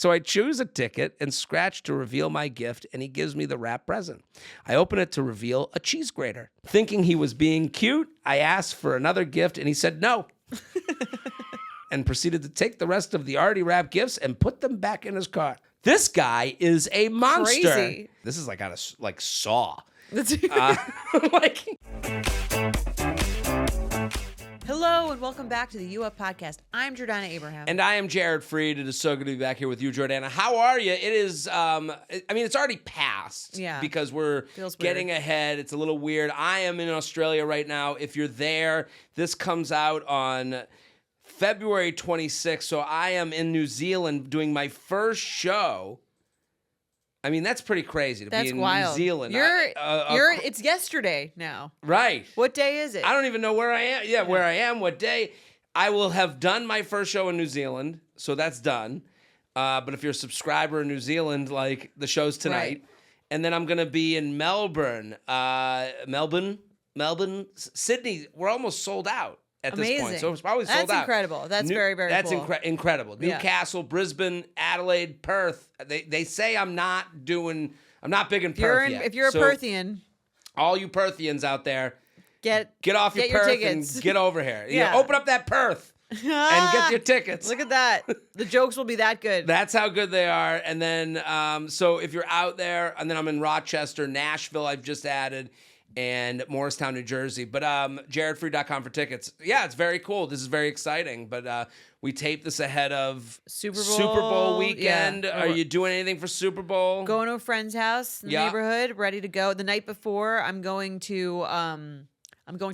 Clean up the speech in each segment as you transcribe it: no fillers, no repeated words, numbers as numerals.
So I choose a ticket and scratch to reveal my gift, and he gives me the wrap present. I open it to reveal a cheese grater. Thinking he was being cute, I asked for another gift, and he said no. And proceeded to take the rest of the already wrapped gifts and put them back in his car. This guy is a monster. Crazy. This is like out of like Saw. Like... Hello and welcome back to the U Up Podcast. I'm Jordana Abraham. And I am Jared Freed. It is so good to be back here with you, Jordana. How are you? It is, it's already passed. Yeah. Because we're getting ahead. It's a little weird. I am in Australia right now. If you're there, this comes out on February 26th. So I am in New Zealand doing my first show. I mean, that's pretty crazy to be in wild. New Zealand. It's yesterday now. Right. What day is it? I don't even know where I am. Yeah, where I am, what day. I will have done my first show in New Zealand, so that's done. But if you're a subscriber in New Zealand, like, the show's tonight. Right. And then I'm going to be in Melbourne, Sydney. We're almost sold out at this point. So it's probably sold out. That's incredible. That's very, very cool. That's incredible. Newcastle, Brisbane, Adelaide, Perth. They say I'm not big in Perth yet. If you're a Perthian. All you Perthians out there, get off your Perth and get over here. Yeah. Open up that Perth and get your tickets. Look at that. The jokes will be that good. That's how good they are. And then, so if you're out there, and then I'm in Rochester, Nashville, I've just added, and Morristown, New Jersey. But jaredfree.com for tickets. Yeah, it's very cool. This is very exciting. But we taped this ahead of Super Bowl weekend. Yeah. Are you doing anything for Super Bowl? Going to a friend's house in the neighborhood, ready to go. The night before, I'm going to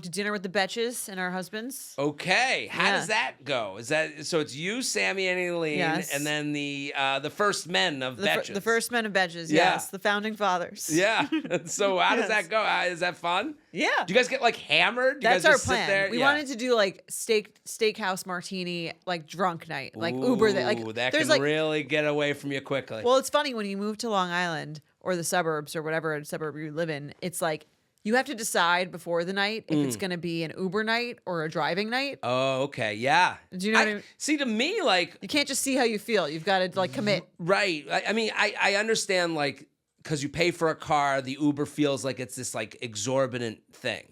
dinner with the Betches and our husbands. Okay. How does that go? Is that so? It's you, Sammy, and Aileen, and then the first men of Betches. The first men of Betches, yes. The founding fathers. Yeah. So how does that go? Is that fun? Yeah. Do you guys get like hammered? Do That's you guys our just plan. Sit there? We wanted to do like steakhouse martini, like drunk night, like Uber. That can really get away from you quickly. Well, it's funny when you move to Long Island or the suburbs or whatever suburb you live in. It's like, you have to decide before the night if it's going to be an Uber night or a driving night. Oh, okay. Yeah. Do you know what I mean? See, to me, like... You can't just see how you feel. You've got to, like, commit. Right. I mean, I understand, like, because you pay for a car, the Uber feels like it's this, like, exorbitant thing.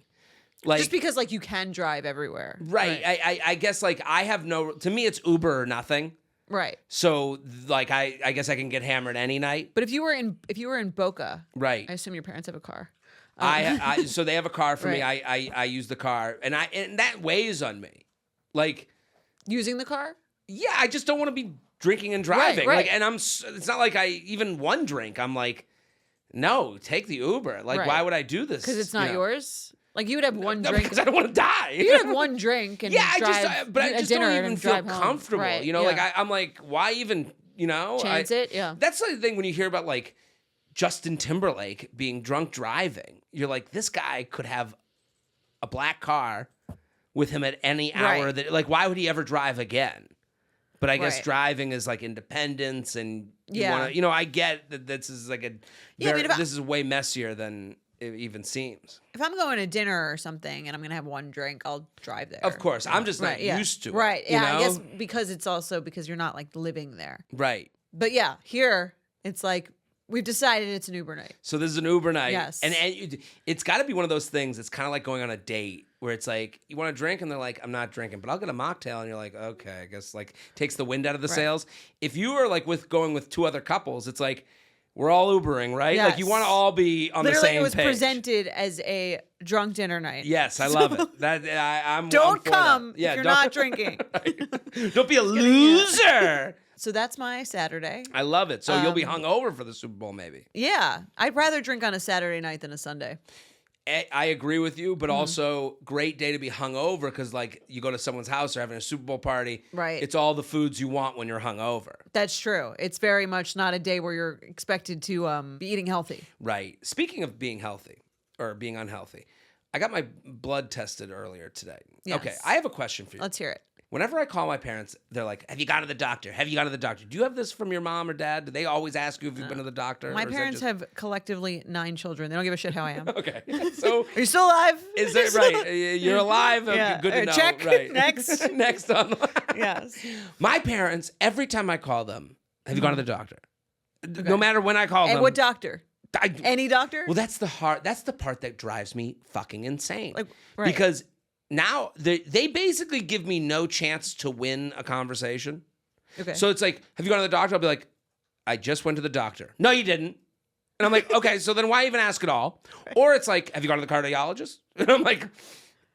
Like, just because, like, you can drive everywhere. Right. I guess, like, I have no... To me, it's Uber or nothing. Right. So, like, I guess I can get hammered any night. But if you were in Boca... Right. I assume your parents have a car. So they have a car for me. I use the car, and that weighs on me. Like, using the car? Yeah, I just don't want to be drinking and driving. Right. Like, and it's not like even one drink. I'm like, no, take the Uber. Like, why would I do this? Because it's not yours. Like, you would have one drink. Because I don't want to die. You'd have one drink and I just don't even feel comfortable. Right, you know, like I'm like, why even? You know, chance it. Yeah. That's the thing when you hear about like Justin Timberlake being drunk driving. You're like, this guy could have a black car with him at any hour. Right. That, like, why would he ever drive again? But I guess driving is like independence, and you want to, you know, I get that this is like this is way messier than it even seems. If I'm going to dinner or something and I'm going to have one drink, I'll drive there. Of course. I'm just not used to it. Right. Yeah. You know? I guess because it's also because you're not like living there. Right. But yeah, here it's like, we've decided it's an Uber night. So this is an Uber night. Yes. And it's got to be one of those things that's kind of like going on a date where it's like, you want to drink? And they're like, I'm not drinking, but I'll get a mocktail. And you're like, okay, I guess like takes the wind out of the sails. If you are like going with two other couples, it's like, we're all Ubering, right? Yes. Like you want to all be on the same page. Literally, it was presented as a drunk dinner night. Yes, I love it. Don't come if you're not drinking. Right. Don't be a loser. So that's my Saturday. I love it. So you'll be hungover for the Super Bowl, maybe. Yeah. I'd rather drink on a Saturday night than a Sunday. I agree with you, but also great day to be hungover because, like, you go to someone's house or having a Super Bowl party. Right. It's all the foods you want when you're hungover. That's true. It's very much not a day where you're expected to be eating healthy. Right. Speaking of being healthy or being unhealthy, I got my blood tested earlier today. Yes. Okay. I have a question for you. Let's hear it. Whenever I call my parents, they're like, have you gone to the doctor? Have you gone to the doctor? Do you have this from your mom or dad? Do they always ask you if you've been to the doctor? My parents have collectively 9 children. They don't give a shit how I am. Okay. So are you still alive? Is that right? You're alive? Okay, good to know. Check. Right. Next. Next on. Yes. My parents, every time I call them, Have you gone to the doctor? No matter when I call them. And what doctor? I, Any doctor? Well, that's the part that drives me fucking insane. Like, right. Because now they basically give me no chance to win a conversation. Okay. So it's like, have you gone to the doctor? I'll be like, I just went to the doctor. No, you didn't. And I'm like, okay, so then why even ask at all? Right. Or it's like, have you gone to the cardiologist? And I'm like,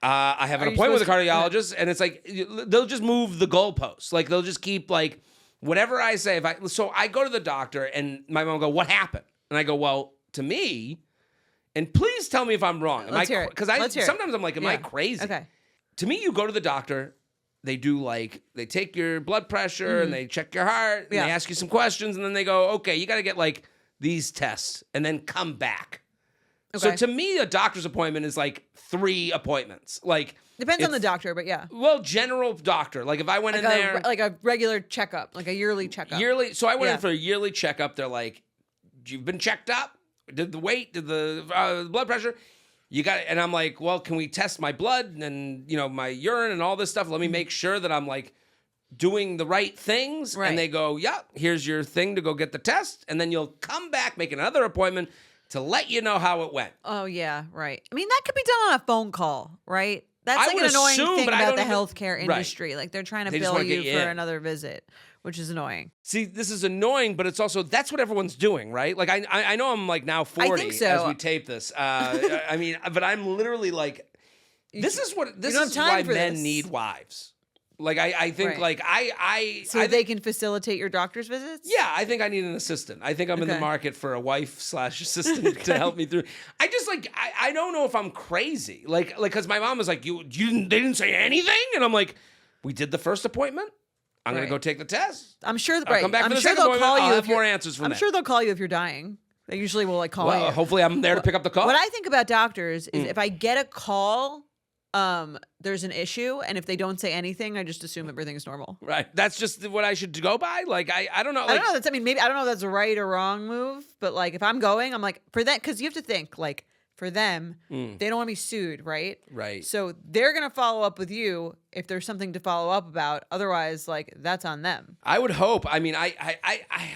I have an appointment with a cardiologist. And it's like, they'll just move the goalposts. Like, they'll just keep like, whatever I say. So I go to the doctor and my mom will go, what happened? And I go, well, to me, and please tell me if I'm wrong. Let's hear it. Because sometimes I'm like, am I crazy? Okay. To me, you go to the doctor, they take your blood pressure and they check your heart and they ask you some questions and then they go, okay, you got to get like these tests and then come back. Okay. So to me, a doctor's appointment is like 3 appointments. Like depends on the doctor, but yeah. Well, general doctor. Like if I went in there, like a regular checkup, like a yearly checkup. So I went in for a yearly checkup. They're like, you've been checked up. Did the weight? Did the blood pressure? You got it. And I'm like, well, can we test my blood and my urine and all this stuff? Let me make sure that I'm like doing the right things. Right. And they go, yeah, here's your thing to go get the test. And then you'll come back, make another appointment to let you know how it went. Oh, yeah, right. I mean, that could be done on a phone call, right? That's like an annoying thing about the healthcare industry. Right. Like they're trying to bill you for another visit, which is annoying. See, this is annoying, but it's also, that's what everyone's doing, right? Like I know I'm like now 40 I think so. as we tape this. I mean, but I'm literally like, this is why men need wives. Like I think like So they can facilitate your doctor's visits? Yeah, I think I need an assistant. I think I'm in the market for a wife/assistant to help me through. I just like I don't know if I'm crazy. Like because my mom was like, they didn't say anything? And I'm like, we did the first appointment. I'm gonna go take the test. I'm sure I'll come back for the second appointment. I'll have more answers from I'm sure they'll call you if you're dying. They usually will like call you. Hopefully I'm there to pick up the call. What I think about doctors is if I get a call, there's an issue, and if they don't say anything, I just assume everything's normal. Right. That's just what I should go by. Like I don't know. Like, I don't know. Maybe I don't know if that's a right or wrong move, but like if I'm going, I'm like for that because you have to think like for them, they don't want to be sued, right? Right. So they're gonna follow up with you if there's something to follow up about. Otherwise, like that's on them. I would hope. I mean, I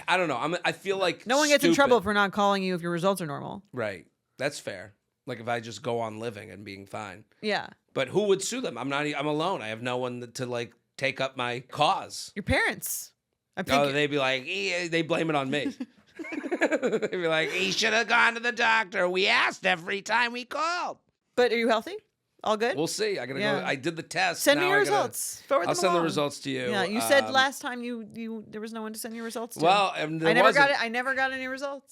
don't know. I feel like no one gets in trouble for not calling you if your results are normal. Right. That's fair. Like if I just go on living and being fine. Yeah. But who would sue them? I'm alone. I have no one to like take up my cause. Your parents. They'd be like, they blame it on me. They'd be like, he should have gone to the doctor. We asked every time we called. But are you healthy? All good? We'll see. I gotta go. I did the test. Send me your results. I'll send the results to you. Yeah, you said last time you there was no one to send your results to. Well, I never got any results.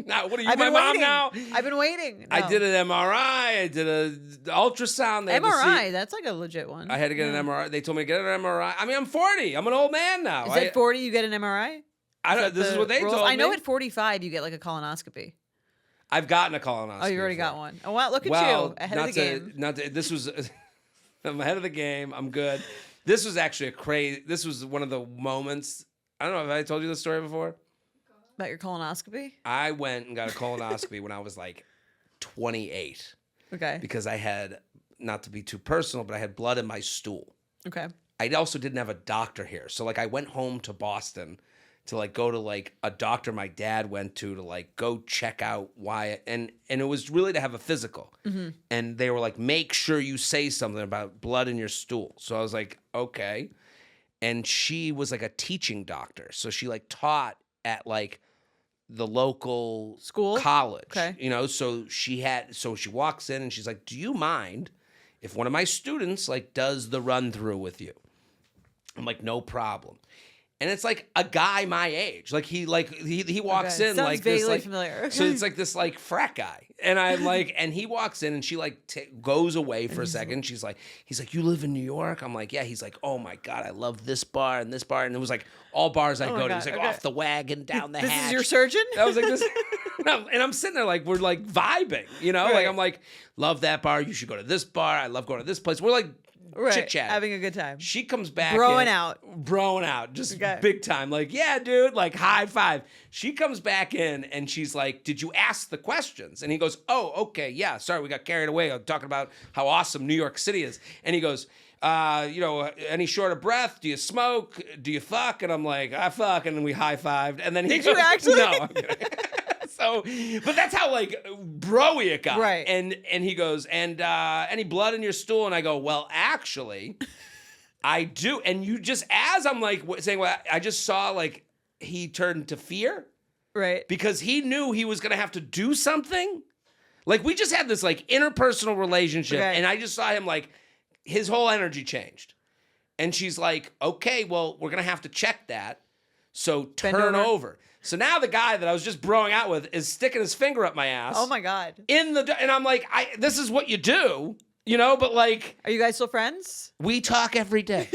Now, what are you, my mom now? I've been waiting. No. I did an MRI. I did an ultrasound. MRI, that's like a legit one. I had to get an MRI. They told me to get an MRI. I mean, I'm 40. I'm an old man now. Is at 40 you get an MRI? This is what they told me. I know at 45 you get like a colonoscopy. I've gotten a colonoscopy. Oh, you already got one. Oh, wow. Look at you. Ahead of the game. This was, I'm ahead of the game. I'm good. This was actually this was one of the moments. I don't know. Have I told you this story before? About your colonoscopy? I went and got a colonoscopy when I was like 28. Okay. Because I had, not to be too personal, but I had blood in my stool. Okay. I also didn't have a doctor here. So like I went home to Boston to like go to like a doctor my dad went to like go check out why and it was really to have a physical. Mm-hmm. And they were like, make sure you say something about blood in your stool. So I was like, okay. And she was like a teaching doctor. So she like taught at like the local school college. Okay. So she walks in and she's like, do you mind if one of my students like does the run through with you? I'm like, no problem. And it's like a guy my age. Like he walks in sounds like this like familiar. So it's like this like frat guy. And I'm like, and he walks in and she like goes away for a second. He's like, you live in New York? I'm like, yeah. He's like, oh my God, I love this bar and this bar. And it was like all bars I go to. He's like off the wagon, down the hatch. This is your surgeon? I was like, this. No, and I'm sitting there like we're like vibing, Right. Like I'm like, love that bar. You should go to this bar. I love going to this place. We're like chit chat, having a good time. She comes back, broing out, just big time. Like, yeah, dude, like high five. She comes back in and she's like, "Did you ask the questions?" And he goes, "Oh, okay, yeah. Sorry, we got carried away. I'm talking about how awesome New York City is." And he goes, any short of breath? Do you smoke? Do you fuck? And I'm like, I fuck. And then we high-fived. And then he Did you actually? No, I'm kidding. So, but that's how like bro-y it got. Right. And he goes, and any blood in your stool? And I go, well, actually, I do. And you just, as I'm like saying, well, I just saw like he turned to fear. Right. Because he knew he was going to have to do something. Like we just had this like interpersonal relationship. Okay. And I just saw him like, his whole energy changed. And she's like, okay, well, we're going to have to check that. So turn over. So now the guy that I was just broing out with is sticking his finger up my ass. Oh my God. And I'm like, this is what you do, but like. Are you guys still friends? We talk every day.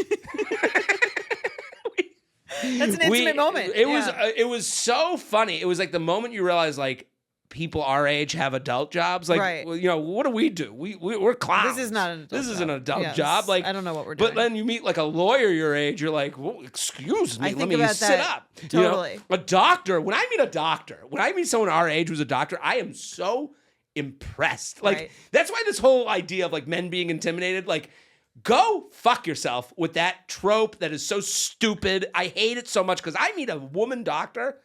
That's an intimate moment. It was so funny. It was like the moment you realize like people our age have adult jobs. Like, right. What do we do? We're clowns. This is not an adult This job. is an adult job. Like, I don't know what we're doing. But then you meet like a lawyer your age, you're like, well, excuse me, I let think me about sit that. up. Totally. A doctor, when I meet someone our age who's a doctor, I am so impressed. Like, Right. that's why this whole idea of like men being intimidated, like, go fuck yourself with that trope that is so stupid. I hate it so much because I meet a woman doctor.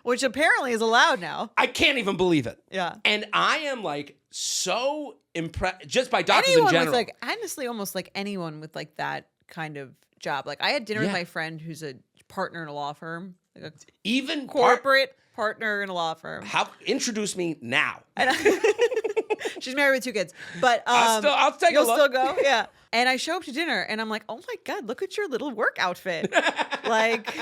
Which apparently is allowed now. I can't even believe it. Yeah. And I am like so impressed just by doctors Anyone in general. with like, honestly, almost like anyone with like that kind of job. Like I had dinner with my friend who's a partner in a law firm, like a even corporate partner in a law firm. Introduce me now. She's married with 2 kids, but I'll take a you'll look. still go, yeah. And I show up to dinner, and I'm like, oh my God, look at your little work outfit. Like,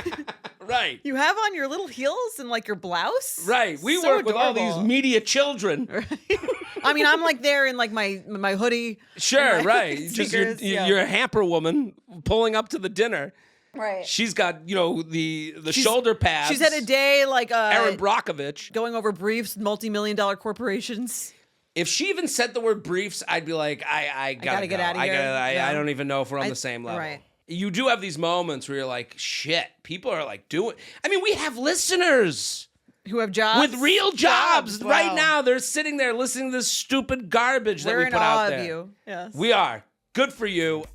right. you have on your little heels and like your blouse. Right. We So work with all these media children. Right. I mean, I'm like there in like my hoodie. Sure, right. Sneakers, You're a hamper woman pulling up to the dinner. Right. She's got, the shoulder pads. She's had a day like Aaron Brockovich. going over briefs, multi-million-dollar corporations. If she even said the word briefs, I'd be like, I gotta get go. out of here. I don't even know if we're on the same level. Right. You do have these moments where you're like, shit, people are like doing. I mean, we have listeners Who have jobs? with real jobs Wow. right now. They're sitting there listening to this stupid garbage that we We're put in awe out there. of you. Yes. We are. Good for you.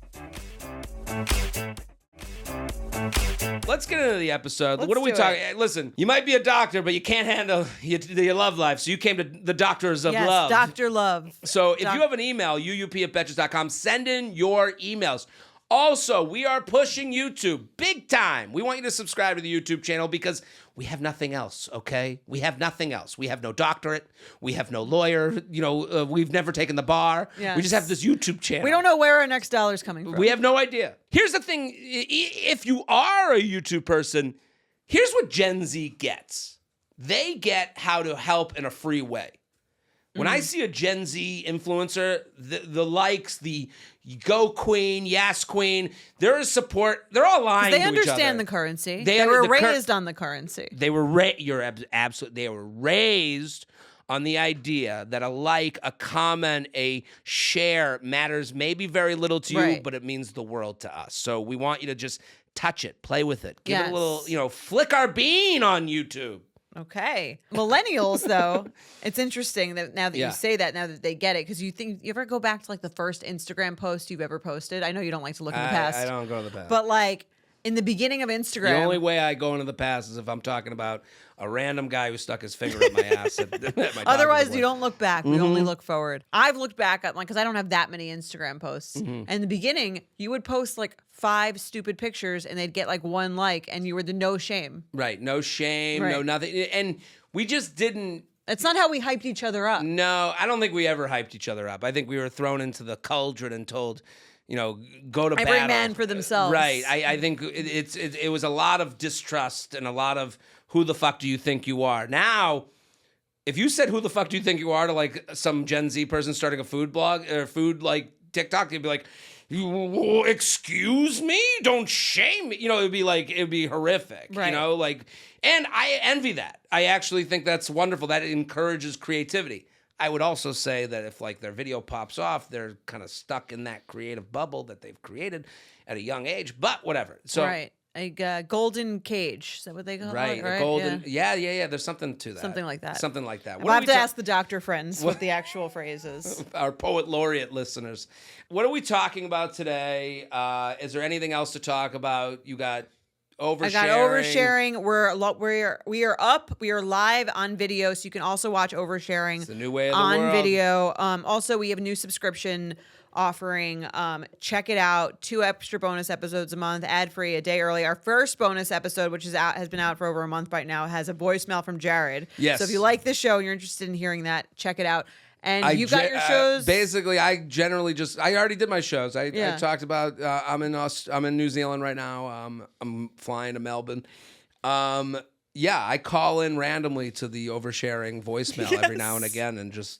Let's get into the episode. Let's What are we do talking? it. Listen, you might be a doctor, but you can't handle your love life, so you came to the Doctors of Yes, Love. Dr. Love. So if you have an email, uup@betches.com, send in your emails. Also, we are pushing YouTube big time. We want you to subscribe to the YouTube channel because we have nothing else, okay? We have nothing else. We have no doctorate. We have no lawyer. We've never taken the bar. Yes. We just have this YouTube channel. We don't know where our next dollar's coming from. We have no idea. Here's the thing. If you are a YouTube person, here's what Gen Z gets. They get how to help in a free way. When I see a Gen Z influencer, the likes, the go queen, yes queen, there is support. They're all lying to each other. They understand the currency. They They were the raised on the currency. They were They were raised on the idea that a like, a comment, a share matters maybe very little to you, Right. but it means the world to us. So we want you to just touch it, play with it, give it a Yes. little, flick our bean on YouTube. Okay. Millennials, though, it's interesting that now that Yeah. you say that, now that they get it, because you ever go back to like the first Instagram post you've ever posted? I know you don't like to look in the past. I don't go to the past. But like in the beginning of Instagram. The only way I go into the past is if I'm talking about a random guy who stuck his finger up my ass. At my doctor's Otherwise, you appointment. don't look back. We only look forward. I've looked back at because I don't have that many Instagram posts. And in the beginning, you would post like 5 stupid pictures and they'd get like 1 like, and you were the no shame. Right. No shame, no Right. nothing. And we just didn't. It's not how we hyped each other up. No, I don't think we ever hyped each other up. I think we were thrown into the cauldron and told, go to Every battle. man for themselves. Right. I think it was a lot of distrust and a lot of who the fuck do you think you are? Now, if you said who the fuck do you think you are to like some Gen Z person starting a food blog or food like TikTok, they'd be like, excuse me? Don't shame me. It'd be horrific. Right. And I envy that. I actually think that's wonderful. That encourages creativity. I would also say that if like their video pops off, they're kind of stuck in that creative bubble that they've created at a young age, but whatever. So Right. a golden cage. Is that what they call Right, it? a golden. Yeah. There's something to that. Something like that. Something like that. I'll have to ask the doctor friends what the actual phrase is. Our poet laureate listeners. What are we talking about today? Is there anything else to talk about? You got oversharing. I got oversharing. We are up. We are live on video, so you can also watch oversharing. It's the new way of the on world. video. Also, we have a new subscription offering. Check it out. 2 extra bonus episodes a month, ad free, a day early. Our first bonus episode, which is out, has been out for over a month right now, has a voicemail from Jared. Yes. So if you like this show and you're interested in hearing that, check it out. And you've got your shows. Basically, I generally I already did my shows. I talked about. I'm in New Zealand right now. I'm flying to Melbourne. I call in randomly to the oversharing voicemail every now and again, and just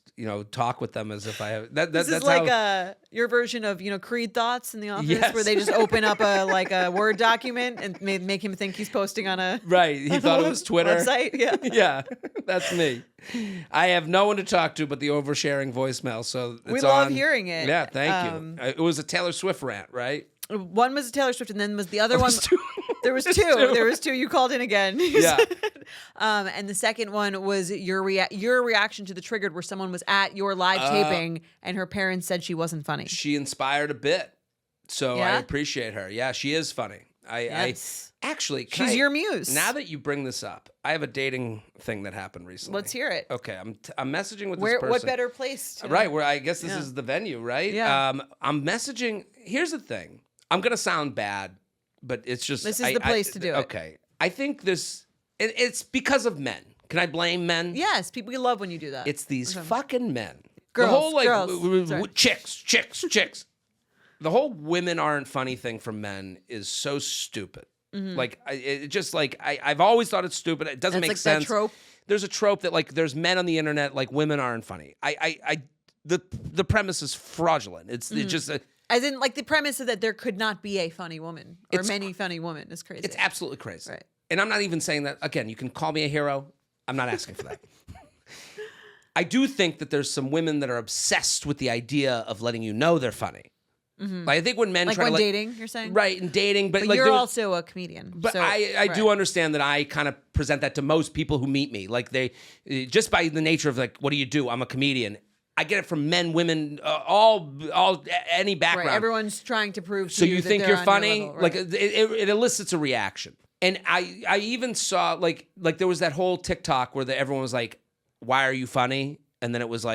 talk with them as if I have. This is like your version of Creed Thoughts in the office, where they just open up a Word document and make him think he's posting on a right. He thought it was Twitter website. Yeah, yeah, that's me. I have no one to talk to but the oversharing voicemail, so it's we love hearing it. Yeah, thank you. It was a Taylor Swift rant, right? One was a Taylor Swift, and then was the other one. Two. There was two. There was two. You called in again. Yeah. And the second one was your reaction to the Triggered, where someone was at your live taping and her parents said she wasn't funny. She inspired a bit, so Yeah? I appreciate her. Yeah, she is funny. Yes. I actually She's your muse. Now that you bring this up, I have a dating thing that happened recently. Let's hear it. Okay, I'm messaging with this person. What better place? Right, where I guess this is the venue, right? Yeah. I'm messaging. Here's the thing. I'm gonna sound bad, but it's just This is the place to do it. Okay, I think it's because of men. Can I blame men? Yes, we love when you do that. It's these fucking men. Girls, the whole girls. chicks. The whole women aren't funny thing for men is so stupid. Mm-hmm. Like I've always thought it's stupid. It doesn't make sense. That trope. There's a trope that there's men on the internet women aren't funny. The premise is fraudulent. It's just as in the premise is that there could not be a funny woman or many funny women is crazy. It's absolutely crazy. Right. And I'm not even saying that, again, you can call me a hero. I'm not asking for that. I do think that there's some women that are obsessed with the idea of letting you know they're funny. Mm-hmm. I think when men try to dating, you're saying? Right, in dating. But you're also a comedian. But so, I do understand that I kind of present that to most people who meet me. They, just by the nature of what do you do? I'm a comedian. I get it from men, women, all any background. Right. Everyone's trying to prove to so you that think they're you're on funny? your level, right. It elicits a reaction. And I even saw there was that whole TikTok where everyone was like, "Why are you funny?" And then it was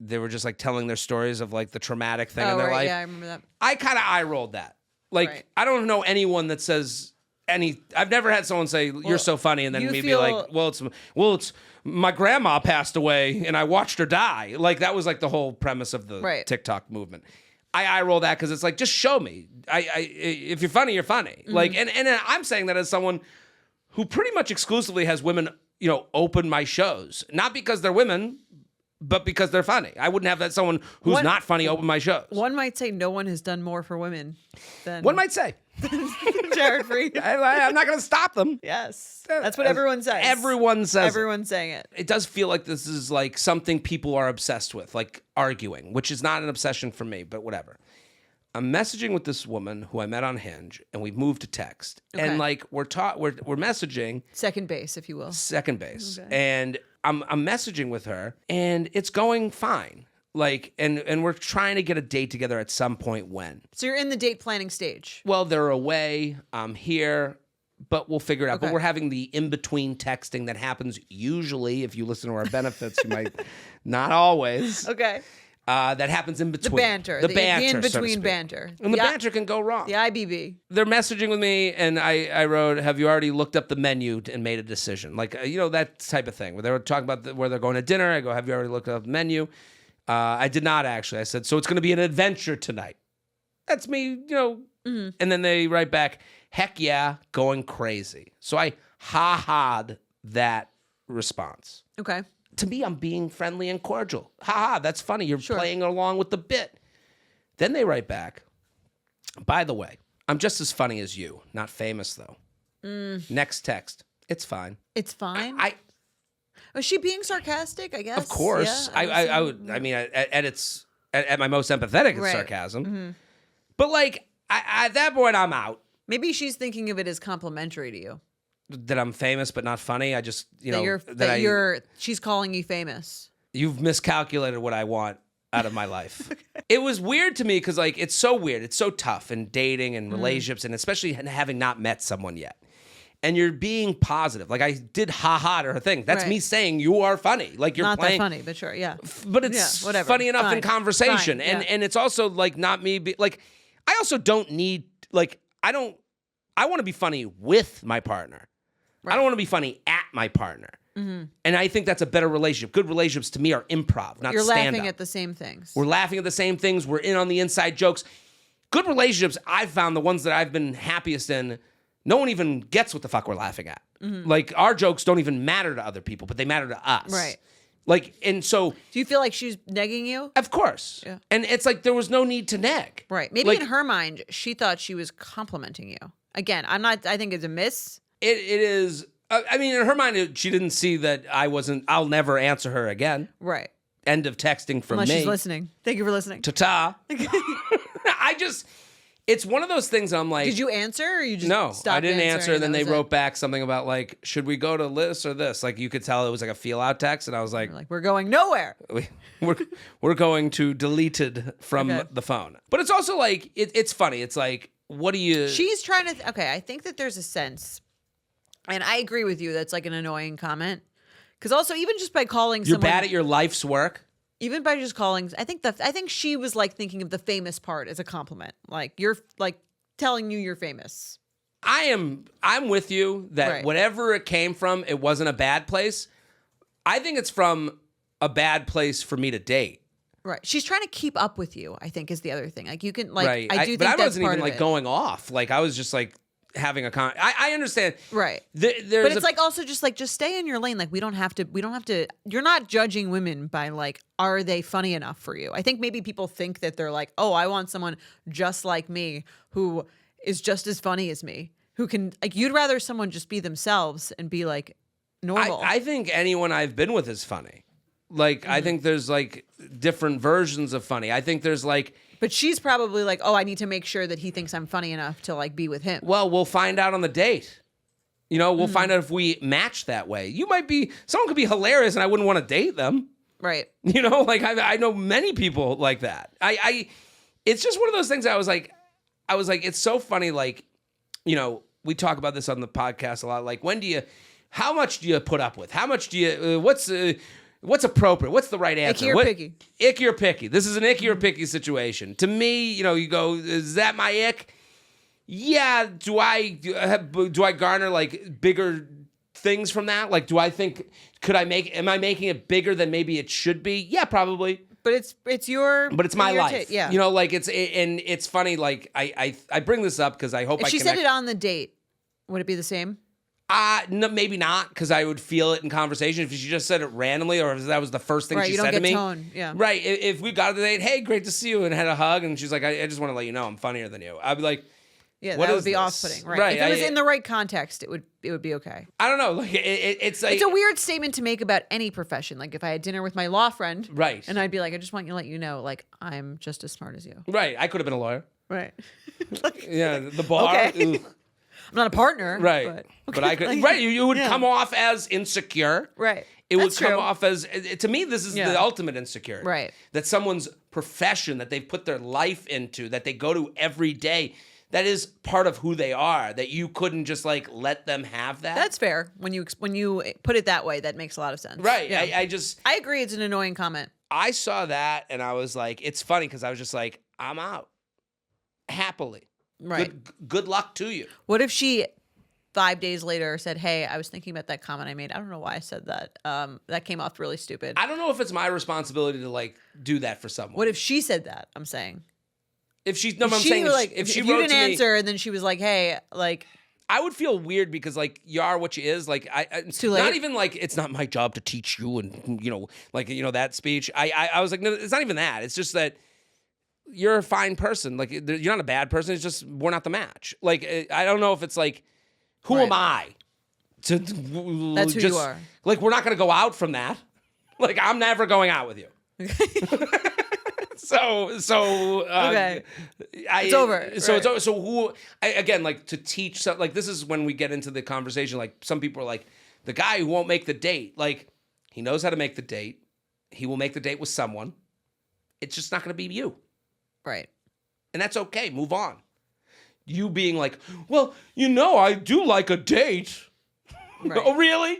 they were just telling their stories of the traumatic thing in their life. Yeah, I remember that. I kind of eye rolled that. Right. I don't know anyone that says I've never had someone say you're so funny and then me be like, well it's my grandma passed away and I watched her die. That was the whole premise of the TikTok movement. I eye roll that because it's just show me. If you're funny, you're funny. Mm-hmm. And I'm saying that as someone who pretty much exclusively has women, open my shows, not because they're women, but because they're funny. I wouldn't have someone who's not funny open my shows. One might say no one has done more for women than one might say Jared Freed. I'm not going to stop them. Yes, that's what everyone says. Everyone says. Everyone's saying it. It does feel like this is something people are obsessed with, arguing, which is not an obsession for me, but whatever. I'm messaging with this woman who I met on Hinge, and we've moved to text, and we're messaging second base, if you will. Second base, and I'm messaging with her, and it's going fine. And we're trying to get a date together at some point when. So you're in the date planning stage. Well, they're away. I'm here, but we'll figure it out. Okay. But we're having the in-between texting that happens usually. If you listen to our benefits, you might not always. Okay. That happens in between. The banter. The in-between banter. And the banter can go wrong. The IBB. They're messaging with me, and I wrote, have you already looked up the menu and made a decision? That type of thing. Where they were talking about where they're going to dinner. I go, have you already looked up the menu? I did not, actually. I said, so it's going to be an adventure tonight. That's me, Mm-hmm. And then they write back, heck yeah, going crazy. So I ha-ha'd that response. Okay. To me, I'm being friendly and cordial. Ha-ha, that's funny. You're playing along with the bit. Then they write back, by the way, I'm just as funny as you. Not famous, though. Next text. It's fine. It's fine? Was she being sarcastic, I guess? Of course. Yeah, I would. I mean, at my most empathetic, it's sarcasm. Mm-hmm. But at that point, I'm out. Maybe she's thinking of it as complimentary to you. That I'm famous but not funny. I just, She's calling you famous. You've miscalculated what I want out of my life. It was weird to me because, like, it's so weird. It's so tough in dating and relationships, and especially having not met someone yet. And you're being positive. Like, I did ha-ha to her thing. That's me saying you are funny. Like, you're not playing. Not that funny, but sure, yeah. But it's funny enough in conversation. Fine, and it's also, like, not me. Like, I also don't need, like, I want to be funny with my partner. Right. I don't want to be funny at my partner. Mm-hmm. And I think that's a better relationship. Good relationships to me are improv, not stand-up. You're laughing at the same things. We're laughing at the same things. We're in on the inside jokes. Good relationships, I've found the ones that I've been happiest in, no one even gets what the fuck we're laughing at. Mm-hmm. Like, our jokes don't even matter to other people, but they matter to us. Right. Like, and so... Do you feel like she's negging you? Of course. Yeah. And it's like, there was no need to neg. Right. Maybe in her mind, she thought she was complimenting you. Again, I think it's a miss. It is... I mean, in her mind, she didn't see that I'll never answer her again. Right. End of texting from Unless me. She's listening. Thank you for listening. Ta-ta. It's one of those things I'm like... Did you answer or you just No, stopped I didn't answer. And then they wrote it? back something about, like, should we go to this or this? Like, you could tell it was like a feel-out text. And I was like... we're going nowhere. We're going to deleted from the phone. But it's also like, it's funny. It's like, what do you... She's trying to... Okay, I think that there's a sense... And I agree with you. That's like an annoying comment. Because also, even just by calling You're someone... bad at your life's work? Even by just calling... I think she was like thinking of the famous part as a compliment. Like, you're like telling you you're famous. I'm with you that whatever it came from, it wasn't a bad place. I think it's from a bad place for me to date. Right. She's trying to keep up with you, I think, is the other thing. Like, you can... Like, right. I do think but I that's wasn't part even of like it. going off. Like, I was just like... having a I understand. Right. But it's like also just stay in your lane. Like, we don't have to, you're not judging women by like, are they funny enough for you? I think maybe people think that they're like, oh, I want someone just like me who is just as funny as me, who can, like, you'd rather someone just be themselves and be like normal. I think anyone I've been with is funny. Like, I think there's like different versions of funny. I think there's like, but she's probably like, oh, I need to make sure that he thinks I'm funny enough to like be with him. Well, we'll find out on the date. You know, we'll find out if we match that way. Someone could be hilarious and I wouldn't want to date them. Right. You know, like I know many people like that. It's just one of those things I was like, it's so funny. Like, you know, we talk about this on the podcast a lot. Like, how much do you put up with? How much do you, what's appropriate? What's the right answer? Icky or picky? Icky or picky. This is an icky or picky situation. To me, you know, you go, is that my ick? Yeah. Do I garner like bigger things from that? Like, do I think, am I making it bigger than maybe it should be? Yeah, probably. But it's my life. Yeah. You know, like and it's funny. Like I bring this up because I hope if she said it on the date, would it be the same? No, maybe not, because I would feel it in conversation if she just said it randomly, or if that was the first thing she said to me. Tone. Yeah. Right. If we got to the date, hey, great to see you, and had a hug, and she's like, I just want to let you know I'm funnier than you. I'd be like, yeah, that would be off-putting. Right. If it was in the right context, it would be okay. I don't know. Like it's like, it's a weird statement to make about any profession. Like, if I had dinner with my law friend, right, and I'd be like, I just want to let you know, like, I'm just as smart as you. Right. I could have been a lawyer. Right. Like, yeah. The bar. Okay. I'm not a partner. Right. But I could. Right. You would come off as insecure. Right. It would come off as, to me, this is the ultimate insecurity. Right. That someone's profession that they've put their life into, that they go to every day, that is part of who they are, that you couldn't just like let them have that. That's fair. When you put it that way, that makes a lot of sense. Right. Yeah. I agree. It's an annoying comment. I saw that and I was like, it's funny because I was just like, I'm out. Happily. Right. Good luck to you. What if she 5 days later said, hey, I was thinking about that comment I made. I don't know why I said that. That came off really stupid. I don't know if it's my responsibility to like do that for someone. What if she said that? I'm saying. If she, no, I'm saying like, if she wrote you didn't to answer me, and then she was like, hey, like. I would feel weird because like you are what you is. Like it's too late. Not even like it's not my job to teach you and that speech. I was like, no, it's not even that. It's just that you're a fine person. Like you're not a bad person. It's just we're not the match. Like I don't know if it's like who am I to that's who you are. Like we're not going to go out from that. Like I'm never going out with you. Okay. It's over. So Right. it's over. So who? Again, like to teach. Like this is when we get into the conversation. Like some people are like, the guy who won't make the date. Like he knows how to make the date. He will make the date with someone. It's just not going to be you. Right. And that's okay. Move on. You being like, well, I do like a date. Right. Oh, really?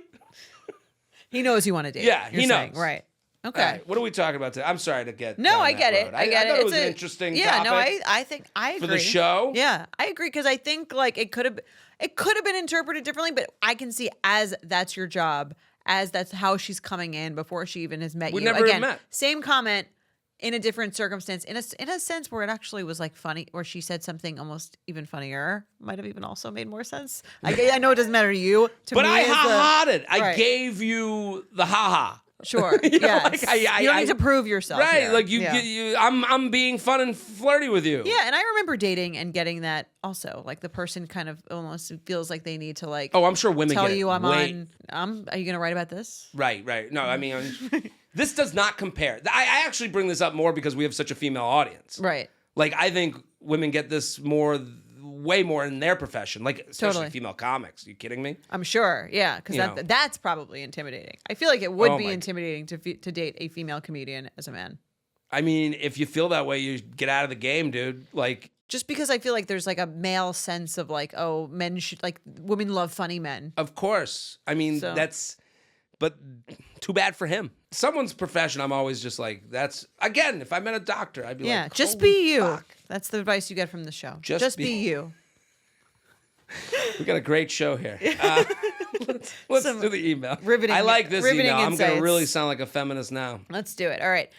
He knows you want to date. Yeah, you're he saying. knows. Right. Okay. All right, what are we talking about today? I'm sorry to get No, down I that get road. it. I get it. thought it was It's an interesting yeah, topic. no, I think I agree. For the show? Yeah, I agree because I think like it could have been interpreted differently, but I can see as that's your job, as that's how she's coming in before she even has met We you. never Again, met. same comment in a different circumstance, in a sense where it actually was like funny, where she said something almost even funnier, might have even also made more sense. I know it doesn't matter to you, to But me I as ha-ha'd. I Right. gave you the ha-ha. Sure. You know, Yes. like, you don't need to prove yourself. Right, here. like Yeah. I'm being fun and flirty with you. Yeah, and I remember dating and getting that also. Like the person kind of almost feels like they need to like Oh, I'm sure women tell get it. you I'm Wait. on. Are you gonna write about this? Right. No, I mean, this does not compare. I actually bring this up more because we have such a female audience. Right. Like, I think women get this way more in their profession, like especially Totally. female comics. Are you kidding me? I'm sure. Yeah, because You know. that's probably intimidating. I feel like it would Oh be my- intimidating to date a female comedian as a man. I mean, if you feel that way, you get out of the game, dude. Like, Just because I feel like there's like a male sense of like, oh, men should like women love funny men. of course. I mean, So- but too bad for him. Someone's profession, I'm always just like, that's, again, if I met a doctor, I'd be Yeah, like, just holy be you. fuck. That's the advice you get from the show. Just be be- you. We got a great show here. Let's Some do the email. riveting- I like this riveting email. I'm going to insights. really sound like a feminist now. Let's do it. All right.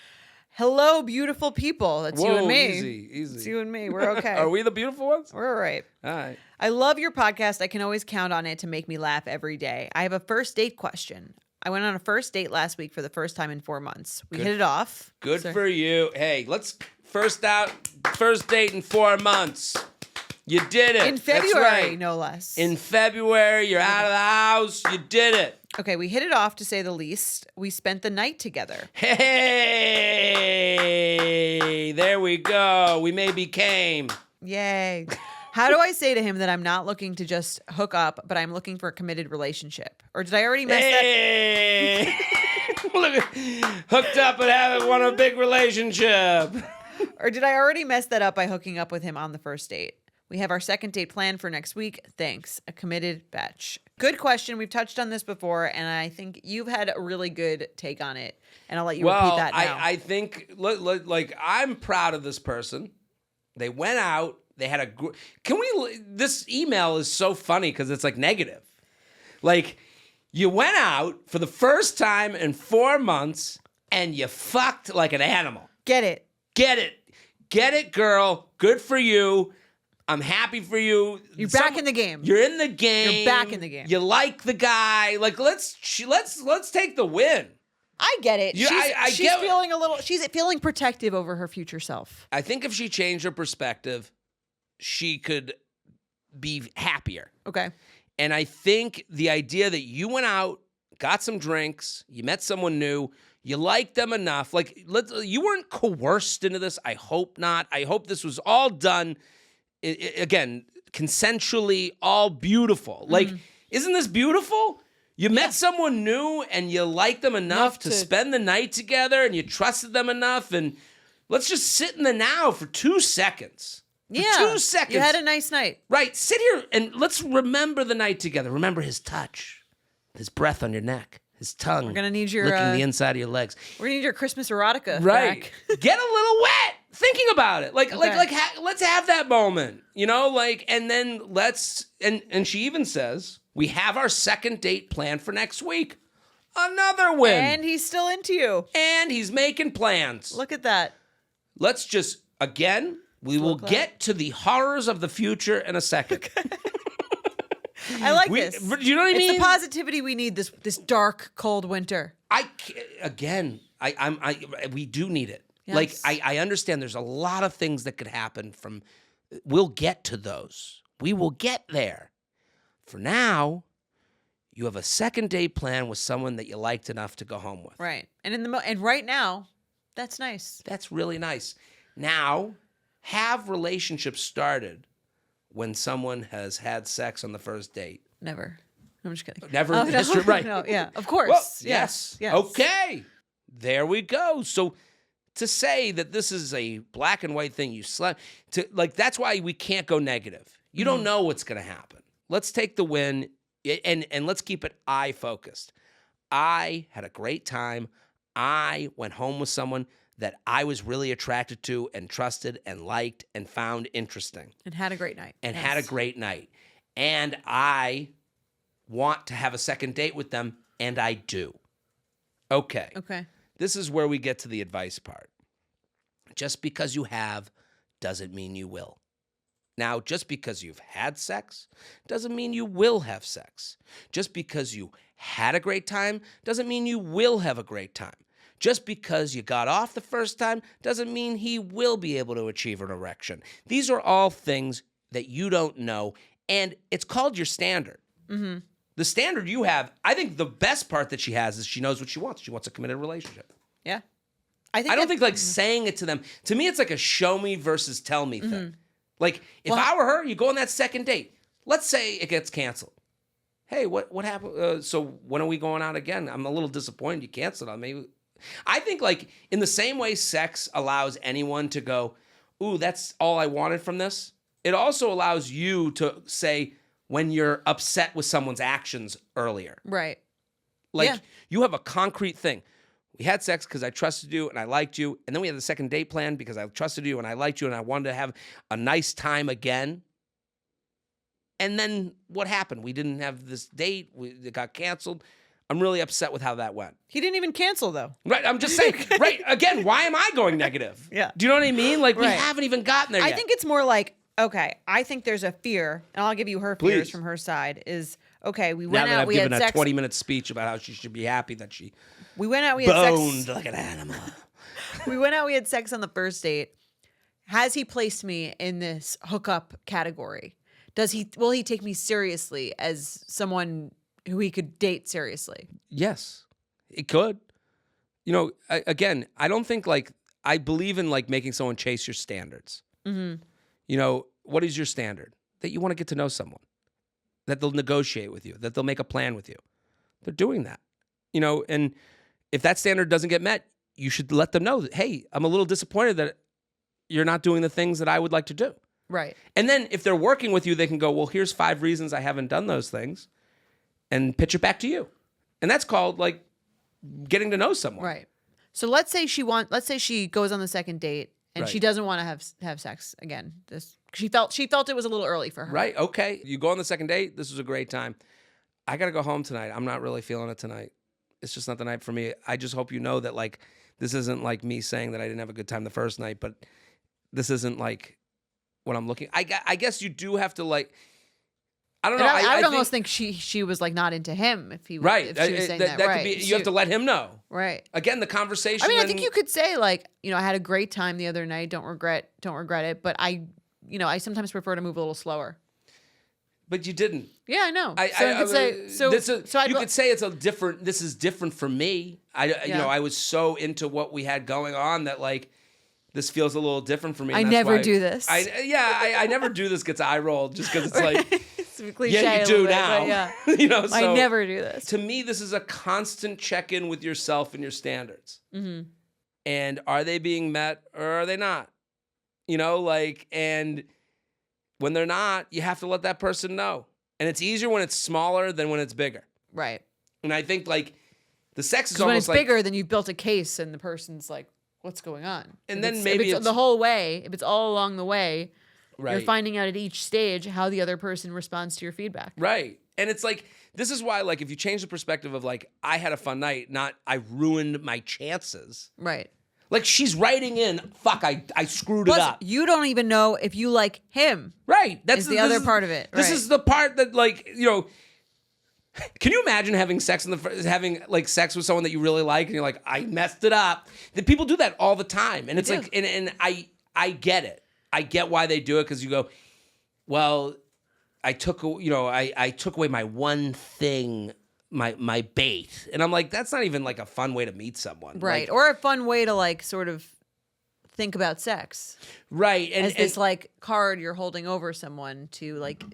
Hello, beautiful people. That's you Whoa, and me. easy. It's you and me. We're okay. Are we the beautiful ones? We're all right. All right. I love your podcast. I can always count on it to make me laugh every day. I have a first date question. I went on a first date last week for the first time in 4 months. We hit it off. Good So- for you. Hey, let's first date in 4 months. You did it. in That's February, right. no less. In February, you're out of the house. You did it. Okay, we hit it off to say the least. We spent the night together. Hey, there we go. We maybe came. Yay. How do I say to him that I'm not looking to just hook up, but I'm looking for a committed relationship? Or did I already mess that? Hey, look, hooked up and haven't won a big relationship. Or did I already mess that up by hooking up with him on the first date? We have our second date planned for next week. Thanks. A committed batch. Good question. We've touched on this before, and I think you've had a really good take on it. And I'll let you repeat that now. I think, like, I'm proud of this person. They went out. They had a. This email is so funny because it's like negative. Like, you went out for the first time in 4 months and you fucked like an animal. Get it. Get it, girl. Good for you. I'm happy for you. You're back in the game. You're in the game. You're back in the game. You like the guy. Like, let's take the win. I get it. You- I she's get- feeling she's feeling protective over her future self. I think if she changed her perspective, she could be happier. Okay. And I think the idea that you went out, got some drinks, you met someone new, you liked them enough. Like, you weren't coerced into this. I hope not. I hope this was all done, again, consensually, all beautiful. Like, isn't this beautiful? You met someone new and you liked them enough to spend the night together and you trusted them enough. And let's just sit in the now for 2 seconds. For 2 seconds. You had a nice night. Right. Sit here and let's remember the night together. Remember his touch, his breath on your neck, his tongue. We're gonna need your licking the inside of your legs. We're gonna need your Christmas erotica. Right. Back. Get a little wet thinking about it. Like Okay. let's have that moment, and then and she even says, we have our second date planned for next week. Another win. And he's still into you. And he's making plans. Look at that. Let's just, again, we will get to the horrors of the future in a second. I like this. You know what I mean? It's the positivity we need this dark, cold winter. We do need it. Yes. Like, I understand there's a lot of things that could happen we'll get to those. We will get there. For now, you have a second date plan with someone that you liked enough to go home with. Right. And and right now, That's nice. That's really nice. Now, have relationships started when someone has had sex on the first date? Never. I'm just kidding. Never in history, right? No, yeah, of course. Well, yes. Okay. There we go. So to say that this is a black and white thing, that's why we can't go negative. You don't know what's going to happen. Let's take the win and let's keep it I focused. I had a great time. I went home with someone that I was really attracted to and trusted and liked and found interesting. And had a great night. Had a great night. And I want to have a second date with them, and I do. Okay. This is where we get to the advice part. Just because you have doesn't mean you will. Now, just because you've had sex doesn't mean you will have sex. Just because you had a great time doesn't mean you will have a great time. Just because you got off the first time doesn't mean he will be able to achieve an erection. These are all things that you don't know, and it's called your standard. Mm-hmm. The standard you have, I think the best part that she has is she knows what she wants. She wants a committed relationship. Yeah. I don't think like saying it to them, to me it's like a show me versus tell me thing. Like if I were her, you go on that second date. Let's say it gets canceled. Hey, what happened? So when are we going out again? I'm a little disappointed you canceled on me. I think like in the same way sex allows anyone to go, ooh, that's all I wanted from this. It also allows you to say when you're upset with someone's actions earlier. Right. Like you have a concrete thing. We had sex because I trusted you and I liked you. And then we had the second date plan because I trusted you and I liked you and I wanted to have a nice time again. And then what happened? We didn't have this date. It got canceled. I'm really upset with how that went. He didn't even cancel, though. Right. I'm just saying. Right. Again, why am I going negative? Yeah. Do you know what I mean? Like, we haven't even gotten there yet. I think it's more like, okay, I think there's a fear, and I'll give you her fears from her side, is, okay, we went out, we had sex. Now that I've given a 20-minute speech about how she should be happy that she we went out, we had boned sex. like an animal. We went out, we had sex on the first date. Has he placed me in this hookup category? Will he take me seriously as someone who he could date seriously? Yes, it could. You know, again, I don't think I believe in making someone chase your standards. Mm-hmm. You know, what is your standard? That you want to get to know someone, that they'll negotiate with you, that they'll make a plan with you. They're doing that. You know, and if that standard doesn't get met, you should let them know that, hey, I'm a little disappointed that you're not doing the things that I would like to do. Right. And then if they're working with you, they can go, well, here's 5 reasons I haven't done those things, and pitch it back to you. And that's called getting to know someone. Right. So let's say she goes on the second date and she doesn't want to have sex again. She felt it was a little early for her. Right. Okay. You go on the second date. This was a great time. I got to go home tonight. I'm not really feeling it tonight. It's just not the night for me. I just hope you know that this isn't me saying that I didn't have a good time the first night, but this isn't what I'm looking. I guess you do have to I don't know. I would almost think she was not into him if he was, if she was saying that. That could be. You have to let him know. Right. Again, the conversation. I mean, I think you could say I had a great time the other night. Don't regret it. But I sometimes prefer to move a little slower. But you didn't. Yeah, I know. You could say it's a different. This is different for me. I was so into what we had going on that this feels a little different for me. I never do this. I never do this. Gets eye rolled just because it's it's a cliche. Yeah, you do bit, now. Yeah. I never do this. To me, this is a constant check-in with yourself and your standards. Mm-hmm. And are they being met or are they not? And when they're not, you have to let that person know. And it's easier when it's smaller than when it's bigger. Right. And I think the sex is almost when it's bigger, then you've built a case and the person's what's going on? And then maybe it's the whole way, if it's all along the way, right, you're finding out at each stage how the other person responds to your feedback. Right. And it's this is why if you change the perspective of I had a fun night, not I ruined my chances. Right. She's writing in, fuck, I screwed it up. You don't even know if you like him. Right. That's the other part of it. This is the part that can you imagine having sex sex with someone that you really like and you're like, I messed it up? People do that all the time. And it's and I get it. I get why they do it, because you go, well, I took away my one thing my bait. And I'm like, that's not even like a fun way to meet someone. Right. Like, Or a fun way to like sort of think about sex. right. As this like card you're holding over someone to like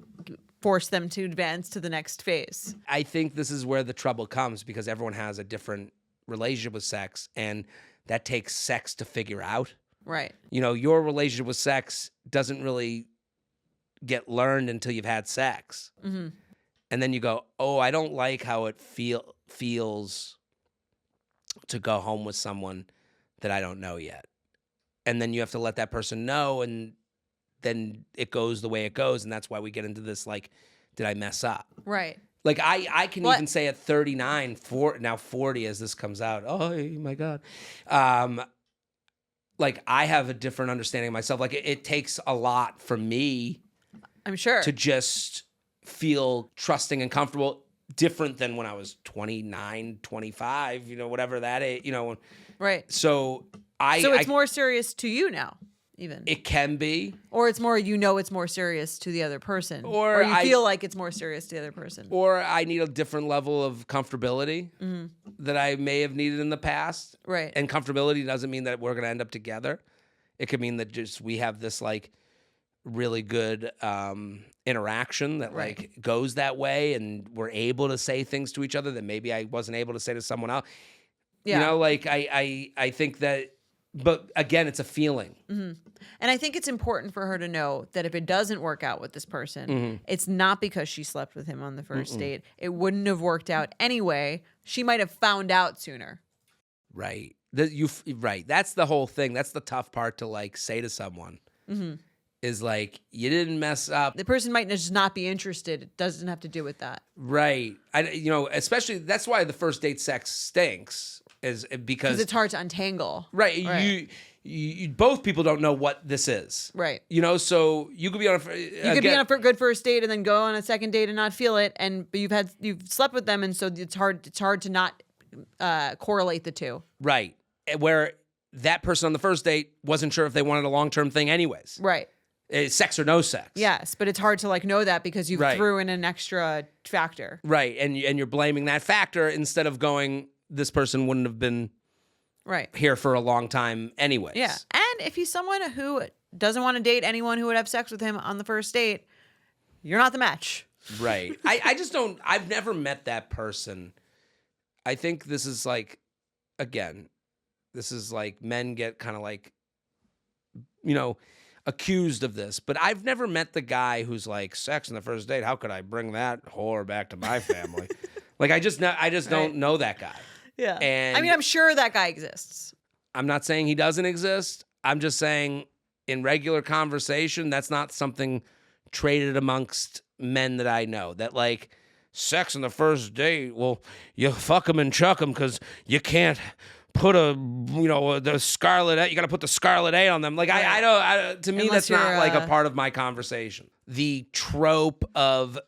force them to advance to the next phase. I think this is where the trouble comes because everyone has a different relationship with sex, and that takes sex to figure out. Right. You know, your relationship with sex doesn't really get learned until you've had sex. Mm-hmm. And then you go, oh, I don't like how it feels to go home with someone that I don't know yet. And then you have to let that person know, and then it goes the way it goes. And that's why we get into this, like, did I mess up? Right. Like, I can even say at 39, now 40 as this comes out, oh, my God. Like, I have a different understanding of myself. Like, it takes a lot for me, I'm sure, to just feel trusting and comfortable, different than when I was 29, 25, you know, whatever that is, you know. Right. So it's more serious to you now, even. It can be. Or it's more, it's more serious to the other person. Or you feel like it's more serious to the other person. Or I need a different level of comfortability that I may have needed in the past. Right. And comfortability doesn't mean that we're going to end up together. It could mean that just we have this, like, really good interaction that like goes that way, and we're able to say things to each other that maybe I wasn't able to say to someone else. Yeah. You know, like I think that, but again, it's a feeling. Mm-hmm. And I think it's important for her to know that if it doesn't work out with this person, it's not because she slept with him on the first date. It wouldn't have worked out anyway. She might have found out sooner. Right. Right. That's the whole thing. That's the tough part to like say to someone. Mm-hmm. Is like, you didn't mess up. The person might just not be interested. It doesn't have to do with that. Right. Especially, that's why the first date sex stinks, is because it's hard to untangle. Right. You both people don't know what this is. Right. You know, so you could be on be on a good first date and then go on a second date and not feel it, but you've slept with them, and so it's hard to not correlate the two. Right. Where that person on the first date wasn't sure if they wanted a long-term thing anyways. Right. Sex or no sex. Yes, but it's hard to like know that because you threw in an extra factor. Right, and you're blaming that factor instead of going, this person wouldn't have been here for a long time anyways. Yeah, and if he's someone who doesn't want to date anyone who would have sex with him on the first date, you're not the match. Right. I just don't, I've never met that person. I think this is like, again, this is like men get kind of like, you know, accused of this, but I've never met the guy who's like, sex on the first date, how could I bring that whore back to my family? Like, I just don't know that guy. Yeah. And I mean, I'm sure that guy exists. I'm not saying he doesn't exist. I'm just saying in regular conversation, that's not something traded amongst men that I know, that like, sex on the first date, well, you fuck them and chuck them because you can't put the scarlet, you got to put the scarlet A on them. Like, to me, Unless that's not like a part of my conversation. The trope of,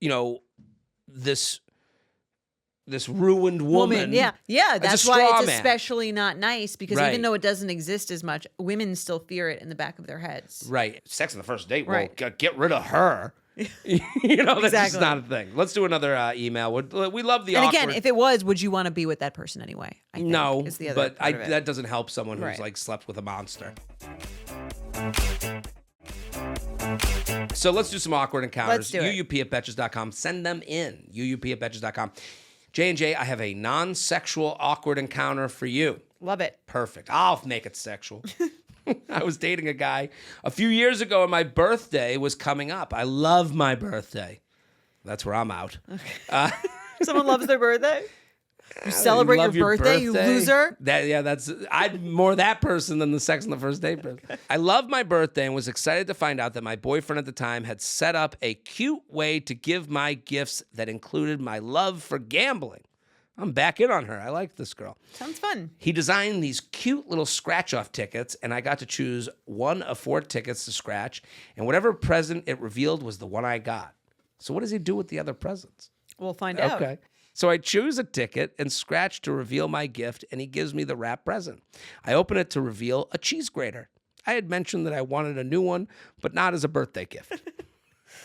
this ruined woman. Yeah. That's why it's man. Especially not nice, because even though it doesn't exist as much, women still fear it in the back of their heads. Right. Sex on the first date. Well, get rid of her. That's just not a thing. Let's do another email. We love the awkward. And again, if it was, would you want to be with that person anyway? I think, no, is the other but part of it. That doesn't help someone who's like slept with a monster. So let's do some awkward encounters. Let's do it. UUP@betches.com. Send them in. UUP@betches.com. J&J, I have a non-sexual awkward encounter for you. Love it. Perfect. I'll make it sexual. I was dating a guy a few years ago, and my birthday was coming up. I love my birthday. That's where I'm out. Okay. Someone loves their birthday? You celebrate your birthday, you loser? I'm more that person than the sex on the first date person. Okay. I loved my birthday and was excited to find out that my boyfriend at the time had set up a cute way to give my gifts that included my love for gambling. I'm back in on her. I like this girl. Sounds fun. He designed these cute little scratch-off tickets, and I got to choose one of 4 tickets to scratch, and whatever present it revealed was the one I got. So what does he do with the other presents? We'll find out. Okay. So I choose a ticket and scratch to reveal my gift, and he gives me the wrap present. I open it to reveal a cheese grater. I had mentioned that I wanted a new one, but not as a birthday gift.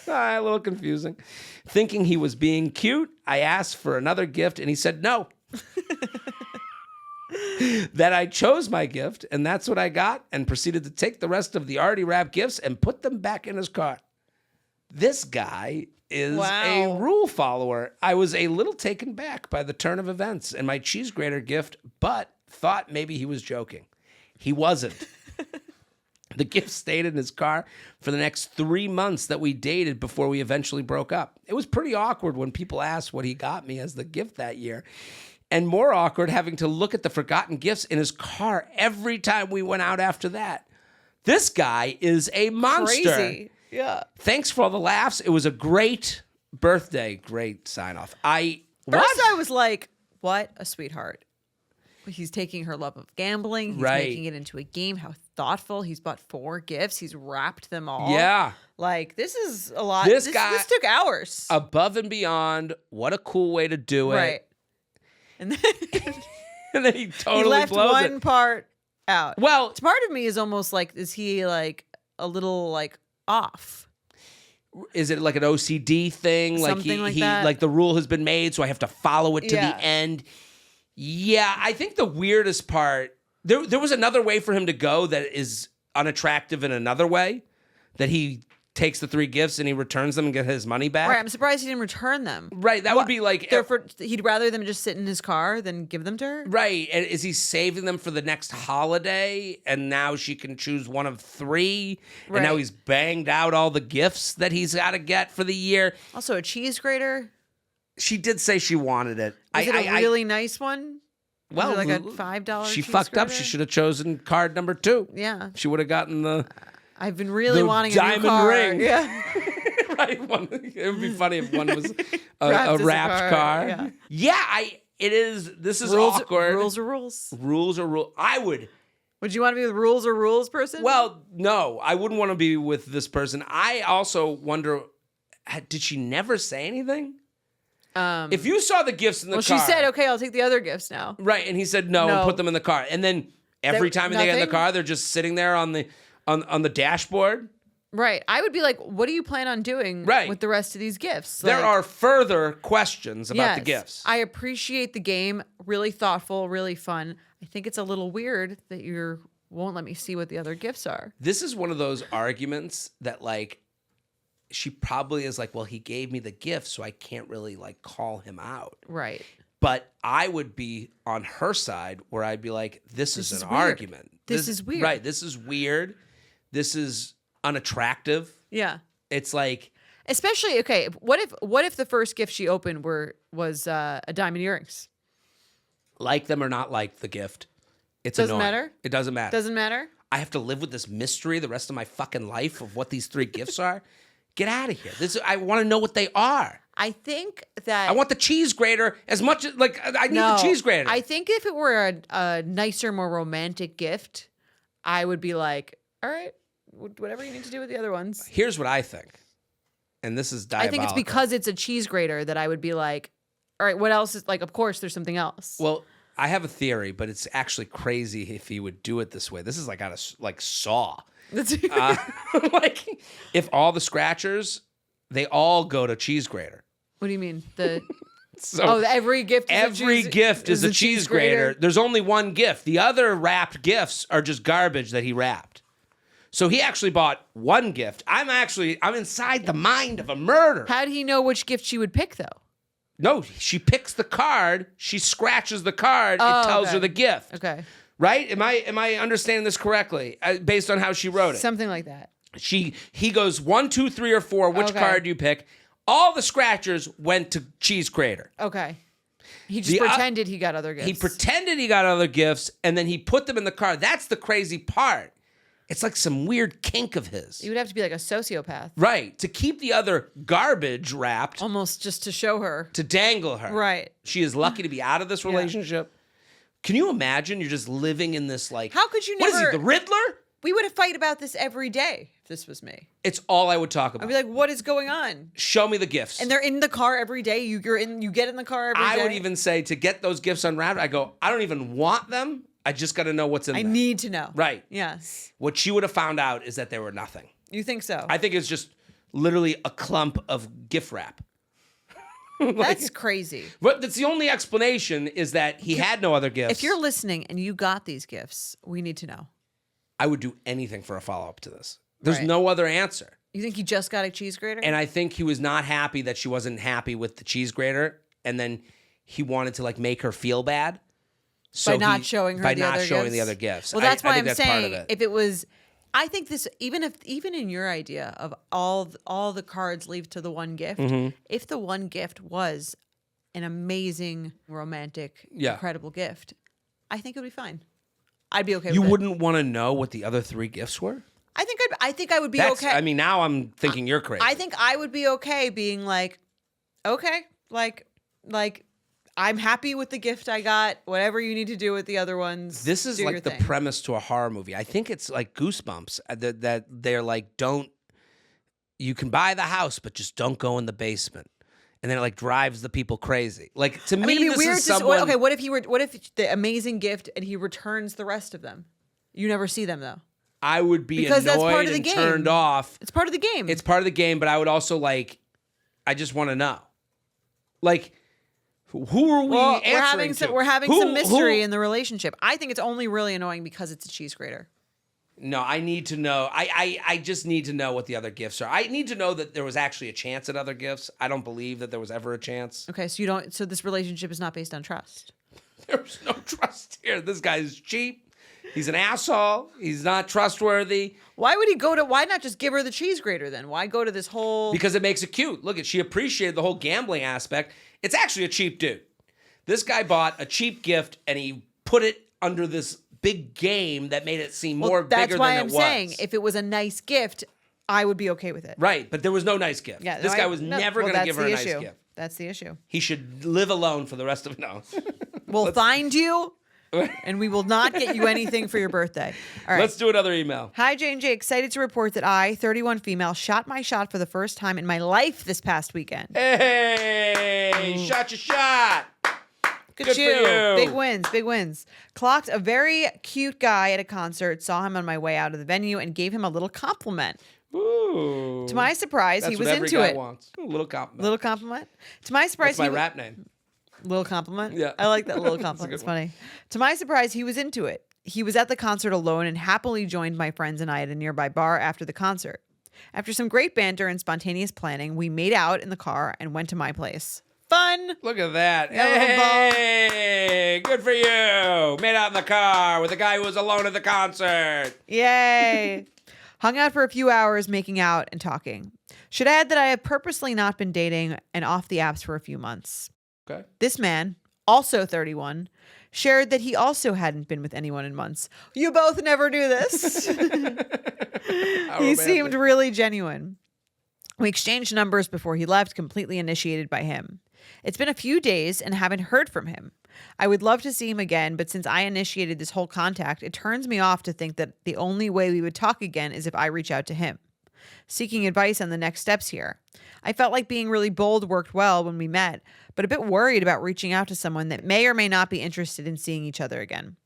A little confusing. Thinking he was being cute, I asked for another gift and he said no. That I chose my gift and that's what I got and proceeded to take the rest of the already wrapped gifts and put them back in his car. This guy is a rule follower. I was a little taken back by the turn of events and my cheese grater gift, but thought maybe he was joking. He wasn't. The gift stayed in his car for the next 3 months that we dated before we eventually broke up. It was pretty awkward when people asked what he got me as the gift that year. And more awkward having to look at the forgotten gifts in his car every time we went out after that. This guy is a monster. Crazy. Yeah. Thanks for all the laughs. It was a great birthday. Great sign off. First I was like, what a sweetheart. He's taking her love of gambling. He's making it into a game. How thoughtful. He's bought 4 gifts. He's wrapped them all. Yeah. Like, this is a lot. This guy, this took hours. Above and beyond. What a cool way to do it. Right. And then, and then he totally he left blows one it. part out. Well, part of me is almost like, is he like a little like off? Is it like an OCD thing? Something like like that? Like the rule has been made, so I have to follow it to Yeah. the end. Yeah, I think the weirdest part, there was another way for him to go that is unattractive in another way, that he takes the 3 gifts and he returns them and gets his money back. Right. I'm surprised he didn't return them. Right, that would be like... He'd rather them just sit in his car than give them to her? Right, and is he saving them for the next holiday, and now she can choose one of 3, and now Right. he's banged out all the gifts that he's got to get for the year. Also, a cheese grater? She did say she wanted it. Was it a really nice one? Well, Was it like a $5 she cheese fucked up. grater? She should have chosen card number 2. Yeah. She would have gotten the I've been really the wanting a diamond new car. ring. Yeah. right. It would be funny if one was a Wrapped as a wrapped car. car, It is. This is rules, awkward. Rules are rules. Rules are rules. I would. Would you want to be the rules or rules person? Well, no, I wouldn't want to be with this person. I also wonder, did she never say anything? If you saw the gifts in the car. She said, okay, I'll take the other gifts now. Right, and he said no and put them in the car. And then every time they get in the nothing? car, they're just sitting there on the dashboard. Right. I would be like, what do you plan on doing with the rest of these gifts? There are further questions about the Yes, gifts. I appreciate the game. Really thoughtful, really fun. I think it's a little weird that you won't let me see what the other gifts are. This is one of those arguments that, like, she probably is like, well, he gave me the gift, so I can't really, like, call him out. Right. But I would be on her side where I'd be like, this is an weird. argument. This is weird. Right. This is weird. This is unattractive. Yeah. It's like... Especially, okay, what if the first gift she opened was a diamond earrings? Like them or not like the gift. It's Doesn't annoying. matter? It doesn't matter. Doesn't matter? I have to live with this mystery the rest of my fucking life of what these 3 gifts are. Get out of here. I want to know what they are. I think that... I want the cheese grater as much as, like, I need the cheese grater. I think if it were a nicer, more romantic gift, I would be like, all right, whatever you need to do with the other ones. Here's what I think. And this is diabolical. I think it's because it's a cheese grater that I would be like, all right, what else is, like, of course there's something else. Well, I have a theory, but it's actually crazy if he would do it this way. This is like out of, like, Saw. Like, if all the scratchers, they all go to cheese grater. What do you mean? So every gift is a cheese grater. There's only one gift. The other wrapped gifts are just garbage that he wrapped. So he actually bought one gift. I'm inside the mind of a murderer. How'd he know which gift she would pick, though? No, she picks the card. She scratches the card. It tells her the gift. Okay. Right? Am I understanding this correctly? Based on how she wrote it. Something like that. He goes 1, 2, 3, or 4. Which card do you pick? All the scratchers went to cheese grater. Okay. He just pretended he got other gifts. He pretended he got other gifts, and then he put them in the car. That's the crazy part. It's like some weird kink of his. You would have to be like a sociopath. Right. To keep the other garbage wrapped. Almost just to show her. To dangle her. Right. She is lucky to be out of this relationship. Can you imagine? You're just living in this, like... How could you never... What is he, the Riddler? We would have fight about this every day if this was me. It's all I would talk about. I'd be like, what is going on? Show me the gifts. And they're in the car every day. You get in the car every day. I would even say, to get those gifts unwrapped, I go, I don't even want them. I just got to know what's in them. I need to know. Right. Yes. What she would have found out is that there were nothing. You think so? I think it's just literally a clump of gift wrap. That's crazy. But that's the only explanation is that he had no other gifts. If you're listening and you got these gifts, we need to know. I would do anything for a follow-up to this. There's Right. no other answer. You think he just got a cheese grater? And I think he was not happy that she wasn't happy with the cheese grater, and then he wanted to like make her feel bad. So by not showing her by the not other showing gifts? the other gifts. Well, that's I why think I'm that's part of saying it. if it was, I think this even in your idea of all the cards leave to the one gift, Mm-hmm. if the one gift was an amazing, romantic, incredible gift, I think it would be fine. I'd be okay You with it. wouldn't want to know what the other 3 gifts were? I think I would be That's, okay. I mean, now I'm thinking you're crazy. I think I would be okay being like, okay, like I'm happy with the gift I got. Whatever you need to do with the other ones. This is do your like the thing. premise to a horror movie. I think it's like Goosebumps that they're like, you can buy the house, but just don't go in the basement. And then it like drives the people crazy. Like to me, I mean, it'd be this weird is to someone. okay, what if the amazing gift and he returns the rest of them? You never see them though. I would be Because that's part annoyed of the and game. turned off. It's part of the game. It's part of the game, but I would also like, I just want to know, like, who are we answering we're having to? some mystery in the relationship. I think it's only really annoying because it's a cheese grater. No, I need to know. I just need to know what the other gifts are. I need to know that there was actually a chance at other gifts. I don't believe that there was ever a chance. Okay, so you don't. So this relationship is not based on trust. There's no trust here. This guy is cheap. He's an asshole. He's not trustworthy. Why would he go to? Why not just give her the cheese grater then? Why go to this whole? Because it makes it cute. Look, she appreciated the whole gambling aspect. It's actually a cheap dude. This guy bought a cheap gift and he put it under this big game that made it seem more bigger than it was. That's why I'm saying if it was a nice gift, I would be okay with it. Right, but there was no nice gift. Yeah, this guy was never going to give her a nice issue. gift. That's the issue. He should live alone for the rest of no. We'll find you, and we will not get you anything for your birthday. All right. Let's do another email. Hi, J&J. Excited to report that I, 31 female, shot my shot for the first time in my life this past weekend. Hey, shot your shot. Good for you. Big wins, big wins. Clocked a very cute guy at a concert, saw him on my way out of the venue, and gave him a little compliment. Ooh. To my surprise, That's he was what every into guy it. Wants. A little compliment. Little compliment. To my surprise, That's my rap name. Little compliment? Yeah. I like that little That's a compliment. good It's one. funny. To my surprise, he was into it. He was at the concert alone and happily joined my friends and I at a nearby bar after the concert. After some great banter and spontaneous planning, we made out in the car and went to my place. Fun! Look at that. Yeah, little ball. Hey, good for you. Made out in the car with a guy who was alone at the concert. Yay! Hung out for a few hours, making out and talking. Should add that I have purposely not been dating and off the apps for a few months. Okay. This man, also 31, shared that he also hadn't been with anyone in months. You both never do this. He seemed really genuine. We exchanged numbers before he left, completely initiated by him. It's been a few days and haven't heard from him. I would love to see him again, but since I initiated this whole contact, it turns me off to think that the only way we would talk again is if I reach out to him. Seeking advice on the next steps here. I felt like being really bold worked well when we met, but a bit worried about reaching out to someone that may or may not be interested in seeing each other again.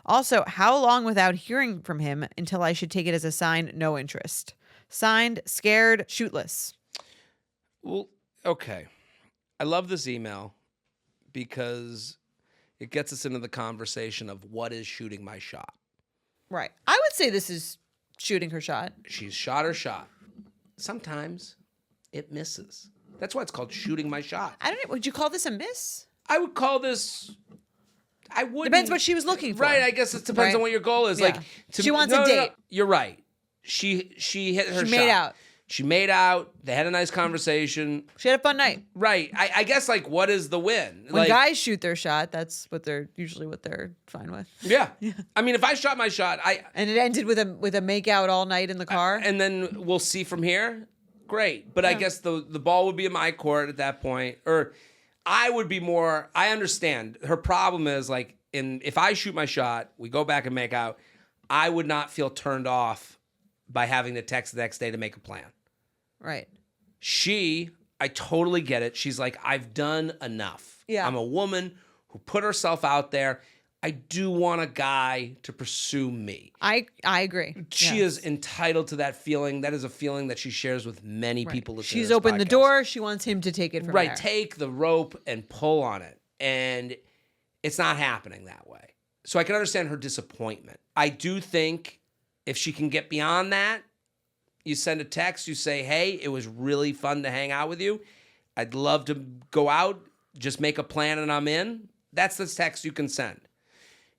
Also, how long without hearing from him until I should take it as a sign no interest? Signed, scared, shootless. Well, okay. I love this email because it gets us into the conversation of what is shooting my shot. Right. I would say this is shooting her shot. She's shot her shot. Sometimes it misses. That's why it's called shooting my shot. I don't know. Would you call this a miss? I would call this. I would. Depends what she was looking for. Right. I guess it depends Right. on what your goal is. Yeah. Like She wants a date. You're right. She hit her shot. She made out. She made out. They had a nice conversation. She had a fun night. Right. I guess like what is the win? When like, guys shoot their shot, that's what they're usually fine with. Yeah. I mean, if I shot my shot, And it ended with a make out all night in the car. and then we'll see from here. Great. But I guess the ball would be in my court at that point. Or I would be more, I understand. Her problem is like, if I shoot my shot, we go back and make out, I would not feel turned off by having to text the next day to make a plan. Right. I totally get it. She's like, I've done enough. Yeah. I'm a woman who put herself out there. I do want a guy to pursue me. I agree. She is entitled to that feeling. That is a feeling that she shares with many people listening She's to this opened the podcast. door. She wants him to take it from there. Take the rope and pull on it. And it's not happening that way. So I can understand her disappointment. I do think if she can get beyond that, you send a text, you say, hey, it was really fun to hang out with you. I'd love to go out, just make a plan and I'm in. That's the text you can send.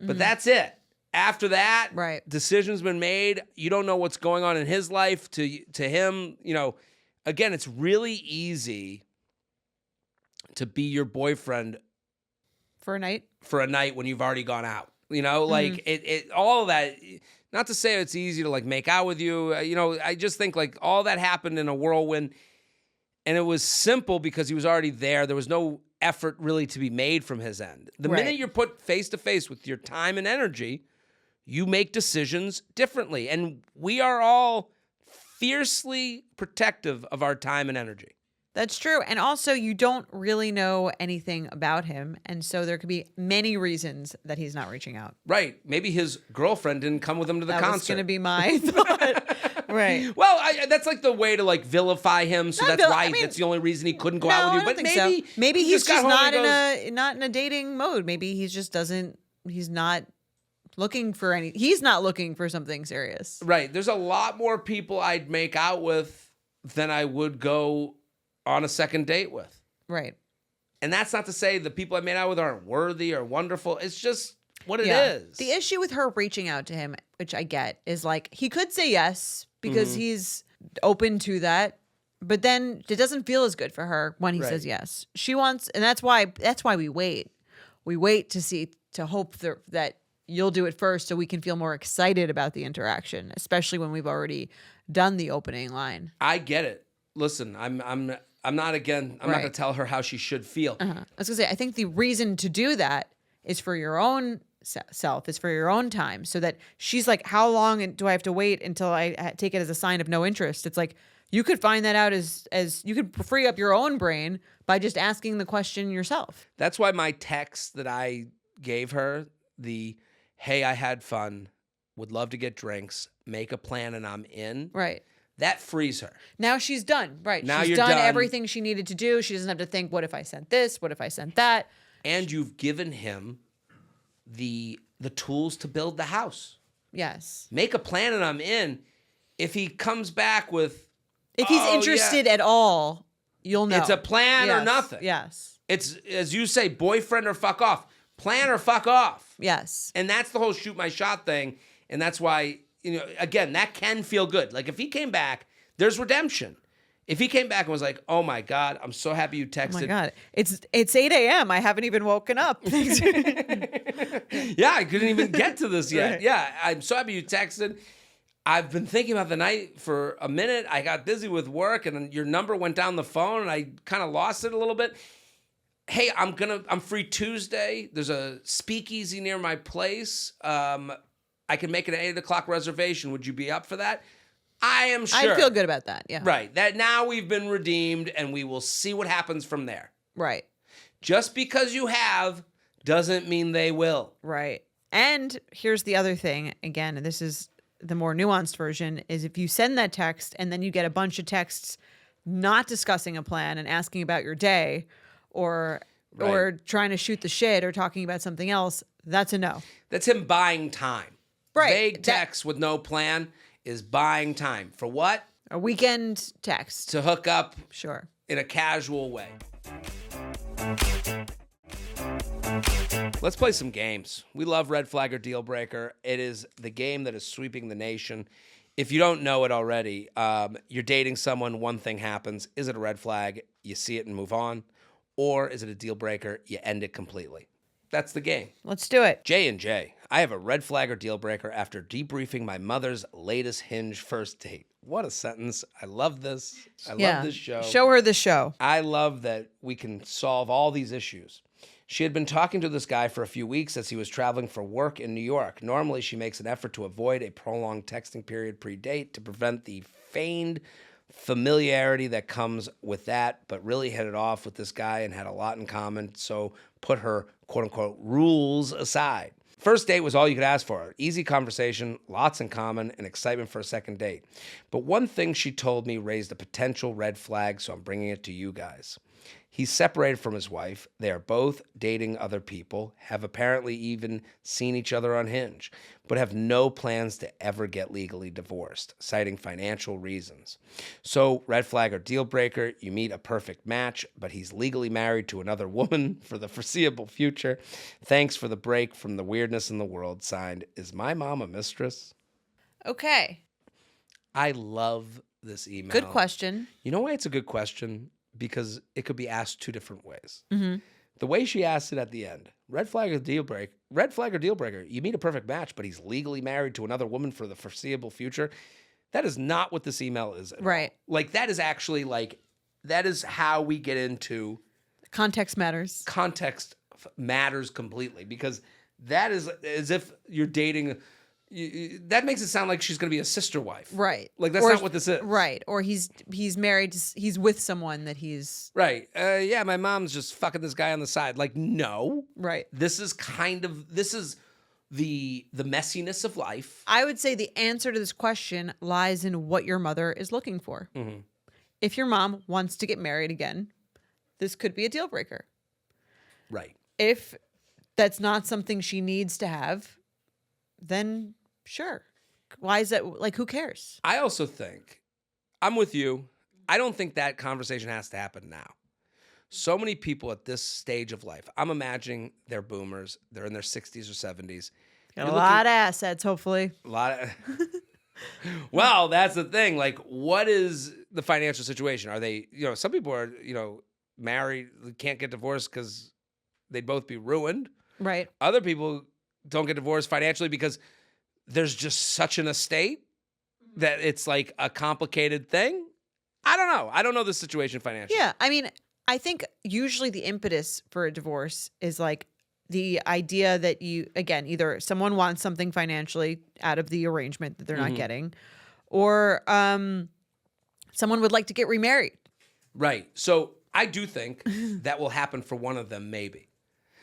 But that's it. After that, decision's been made. You don't know what's going on in his life to him. You know, again, it's really easy to be your boyfriend for a night when you've already gone out. You know, like it all of that. Not to say it's easy to like make out with you. You know, I just think like all that happened in a whirlwind, and it was simple because he was already there. There was no effort really to be made from his end. The minute you're put face to face with your time and energy, you make decisions differently. And we are all fiercely protective of our time and energy. That's true. And also, you don't really know anything about him. And so there could be many reasons that he's not reaching out. Right. Maybe his girlfriend didn't come with him to the concert. That's going to be my thought. Right. Well, that's like the way to like vilify him. So that's why that's the only reason he couldn't go out with you. But maybe he's just not in a dating mode. Maybe he's just he's not looking for something serious. Right. There's a lot more people I'd make out with than I would go on a second date with. Right. And that's not to say the people I made out with aren't worthy or wonderful. It's just what it is. The issue with her reaching out to him, which I get, is like he could say yes because he's open to that, but then it doesn't feel as good for her when he says yes. She wants, and that's why we wait. We wait to hope that you'll do it first so we can feel more excited about the interaction, especially when we've already done the opening line. I get it. Listen, I'm not going to tell her how she should feel. I was going to say, I think the reason to do that is for your own self, is for your own time, so that she's like, how long do I have to wait until I take it as a sign of no interest? It's like, you could find that out as you could free up your own brain by just asking the question yourself. That's why my text that I gave her, hey, I had fun, would love to get drinks, make a plan and I'm in. Right. That frees her. Now she's done. Right. Now she's done everything she needed to do. She doesn't have to think, what if I sent this? What if I sent that? And you've given him the tools to build the house. Yes. Make a plan and I'm in. If he comes back with... If he's interested at all, you'll know. It's a plan or nothing. Yes. It's, as you say, boyfriend or fuck off. Plan or fuck off. Yes. And that's the whole shoot my shot thing. And that's why... again, that can feel good. Like if he came back, there's redemption. If he came back and was like, "Oh my God, I'm so happy you texted." Oh my God, it's 8 a.m. I haven't even woken up. Yeah, I couldn't even get to this yet. Right. Yeah, I'm so happy you texted. I've been thinking about the night for a minute. I got busy with work, and your number went down the phone, and I kind of lost it a little bit. Hey, I'm free Tuesday. There's a speakeasy near my place. I can make an 8 o'clock reservation. Would you be up for that? I am sure. I feel good about that, yeah. Right. That now we've been redeemed, and we will see what happens from there. Right. Just because you have doesn't mean they will. Right. And here's the other thing. Again, this is the more nuanced version, is if you send that text and then you get a bunch of texts not discussing a plan and asking about your day or trying to shoot the shit or talking about something else, that's a no. That's him buying time. Right. Vague text with no plan is buying time. For what? A weekend text. To hook up. Sure. In a casual way. Let's play some games. We love Red Flag or Dealbreaker. It is the game that is sweeping the nation. If you don't know it already, you're dating someone, one thing happens. Is it a red flag? You see it and move on. Or is it a deal breaker? You end it completely. That's the game. Let's do it. J&J. I have a red flag or deal breaker after debriefing my mother's latest Hinge first date. What a sentence. I love this. I love this show. Show her the show. I love that we can solve all these issues. She had been talking to this guy for a few weeks as he was traveling for work in New York. Normally, she makes an effort to avoid a prolonged texting period pre-date to prevent the feigned familiarity that comes with that, but really hit it off with this guy and had a lot in common, so put her quote-unquote rules aside. First date was all you could ask for. Easy conversation, lots in common, and excitement for a second date. But one thing she told me raised a potential red flag, so I'm bringing it to you guys. He's separated from his wife. They are both dating other people, have apparently even seen each other on Hinge, but have no plans to ever get legally divorced, citing financial reasons. So, red flag or deal breaker, you meet a perfect match, but he's legally married to another woman for the foreseeable future. Thanks for the break from the weirdness in the world. Signed, Is My Mom a Mistress? Okay. I love this email. Good question. You know why it's a good question? Because it could be asked two different ways. Mm-hmm. The way she asked it at the end, red flag or deal breaker, you meet a perfect match, but he's legally married to another woman for the foreseeable future. That is not what this email is at all. Right. Like, that is actually that is how we get into Context matters. context matters completely, because that is as if you're dating. That makes it sound like she's going to be a sister wife. Right. Like, that's not what this is. Right. Or he's married, he's with someone that he's... Right. Yeah, my mom's just fucking this guy on the side. Like, no. Right. This is the messiness of life. I would say the answer to this question lies in what your mother is looking for. Mm-hmm. If your mom wants to get married again, this could be a deal breaker. Right. If that's not something she needs to have, then sure. Why is that? Like, who cares? I also think, I'm with you, I don't think that conversation has to happen now. So many people at this stage of life, I'm imagining they're boomers, they're in their 60s or 70s. Got a lot of assets, hopefully. A lot of... Well, that's the thing. Like, what is the financial situation? Are they, some people are, married, can't get divorced because they'd both be ruined. Right. Other people don't get divorced financially because there's just such an estate that it's like a complicated thing. I don't know. I don't know the situation financially. Yeah. I mean, I think usually the impetus for a divorce is like the idea that either someone wants something financially out of the arrangement that they're not getting, or someone would like to get remarried. Right. So I do think that will happen for one of them, maybe.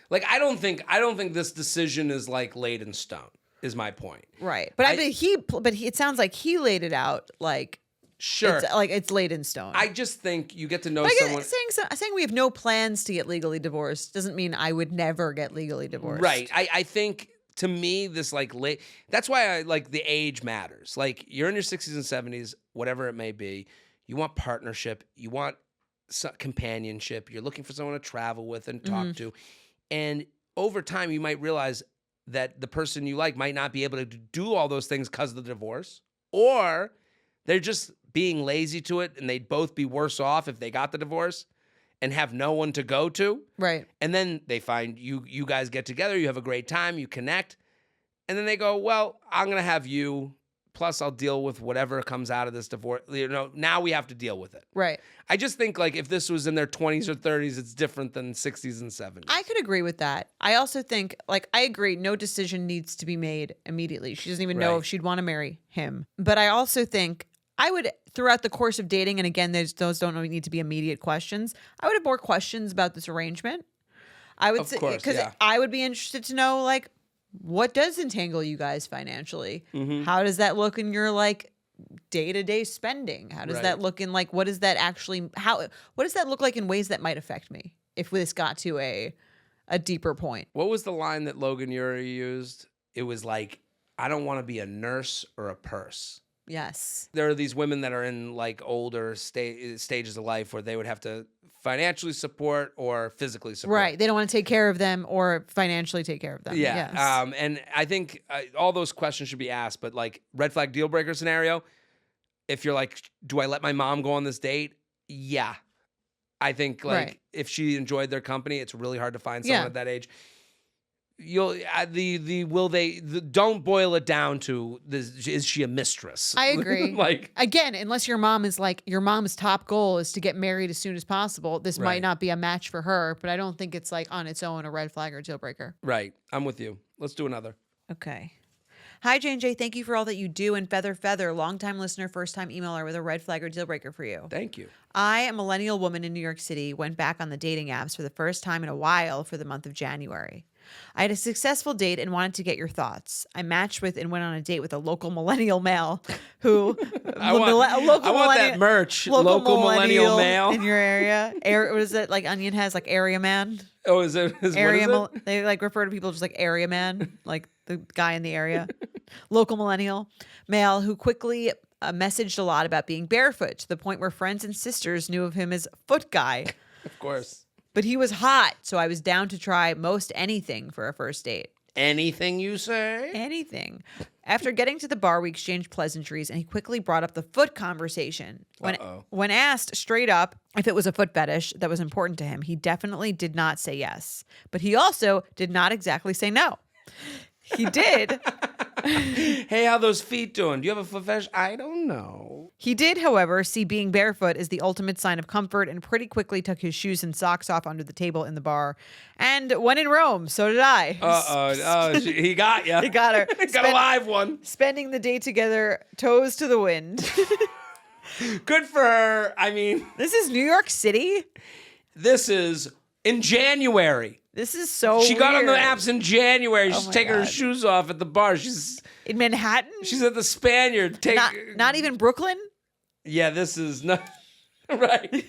Like, I don't think this decision is like laid in stone, is my point. Right. But it sounds like he laid it out like, sure, it's laid in stone. I just think you get to know but someone. Saying we have no plans to get legally divorced doesn't mean I would never get legally divorced. Right. I think, to me, this that's why I like the age matters. Like, you're in your 60s and 70s, whatever it may be. You want partnership. You want companionship. You're looking for someone to travel with and talk to. And over time, you might realize that the person you like might not be able to do all those things because of the divorce, or they're just being lazy to it, and they'd both be worse off if they got the divorce and have no one to go to. Right. And then they find you guys get together, you have a great time, you connect, and then they go, well, I'm going to have you, plus I'll deal with whatever comes out of this divorce. Now we have to deal with it. Right. I just think, like, if this was in their 20s or 30s, it's different than 60s and 70s. I could agree with that. I also think, I agree, no decision needs to be made immediately. She doesn't even know if she'd want to marry him. But I also think I would, throughout the course of dating, and again, those don't need to be immediate questions, I would have more questions about this arrangement. I would say, because I would be interested to know, like, what does entangle you guys financially? Mm-hmm. How does that look in your, like, day-to-day spending? How does that look in, like, what does that look like in ways that might affect me if this got to a deeper point? What was the line that Logan Ury used? It was like, I don't want to be a nurse or a purse. Yes. There are these women that are in, like, older stages of life where they would have to financially support or physically support. Right. They don't want to take care of them or financially take care of them. Yeah. Yes. And I think all those questions should be asked. But, like, red flag deal breaker scenario, if you're like, do I let my mom go on this date? Yeah. I think, like, if she enjoyed their company, it's really hard to find someone at that age. Don't boil it down to this, is she a mistress? I agree. Like, again, unless your mom is like, your mom's top goal is to get married as soon as possible, this might not be a match for her, but I don't think it's, like, on its own a red flag or deal breaker. Right. I'm with you. Let's do another. Okay. Hi, J&J. Thank you for all that you do. And Feather, longtime listener, first-time emailer with a red flag or deal breaker for you. Thank you. I, a millennial woman in New York City, went back on the dating apps for the first time in a while for the month of January. I had a successful date and wanted to get your thoughts. I matched with and went on a date with a local millennial male who I want that merch. Local millennial male. in your area. What is it like Onion has like area man? Oh, is it? Area what is it? they like refer to people just like area man, like the guy in the area. Local millennial male who quickly messaged a lot about being barefoot to the point where friends and sisters knew of him as Foot Guy. Of course. But he was hot, so I was down to try most anything for a first date. Anything you say? Anything. After getting to the bar, we exchanged pleasantries, and he quickly brought up the foot conversation. When asked straight up if it was a foot fetish that was important to him, he definitely did not say yes. But he also did not exactly say no. He did. Hey, how those feet doing? Do you have a foot fetish? I don't know. He did, however, see being barefoot as the ultimate sign of comfort and pretty quickly took his shoes and socks off under the table in the bar. And when in Rome, so did I. Oh, he got you. He got her. Got a live one. Spending the day together, toes to the wind. Good for her. I mean, This is New York City? this is in January. This is so She got on the weird. apps in January. She's my taking her God. shoes off at the bar. She's In Manhattan? at the Spaniard. Not even Brooklyn? Yeah, this is not right.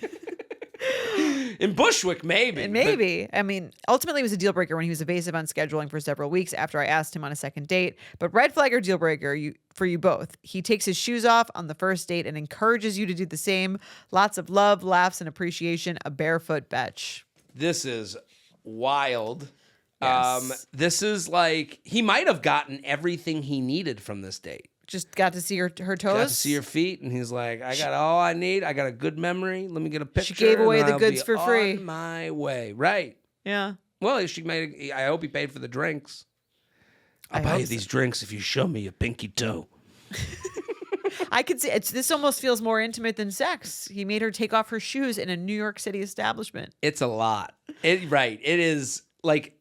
In Bushwick, maybe. And maybe. I mean, ultimately it was a deal breaker when he was evasive on scheduling for several weeks after I asked him on a second date. But red flag or deal breaker for you both. He takes his shoes off on the first date and encourages you to do the same. Lots of love, laughs, and appreciation. A barefoot betch. This is wild. Yes. This is like he might have gotten everything he needed from this date. Just got to see her toes. Got to see her feet, and he's like, "I got all I need. I got a good memory. Let me get a picture." She gave away and the I'll goods be for free. On my way, right? Yeah. Well, she made. I hope he paid for the drinks. I'll I buy hope you so. these drinks if you show me your pinky toe. I could see this almost feels more intimate than sex. He made her take off her shoes in a New York City establishment. It's a lot. It is like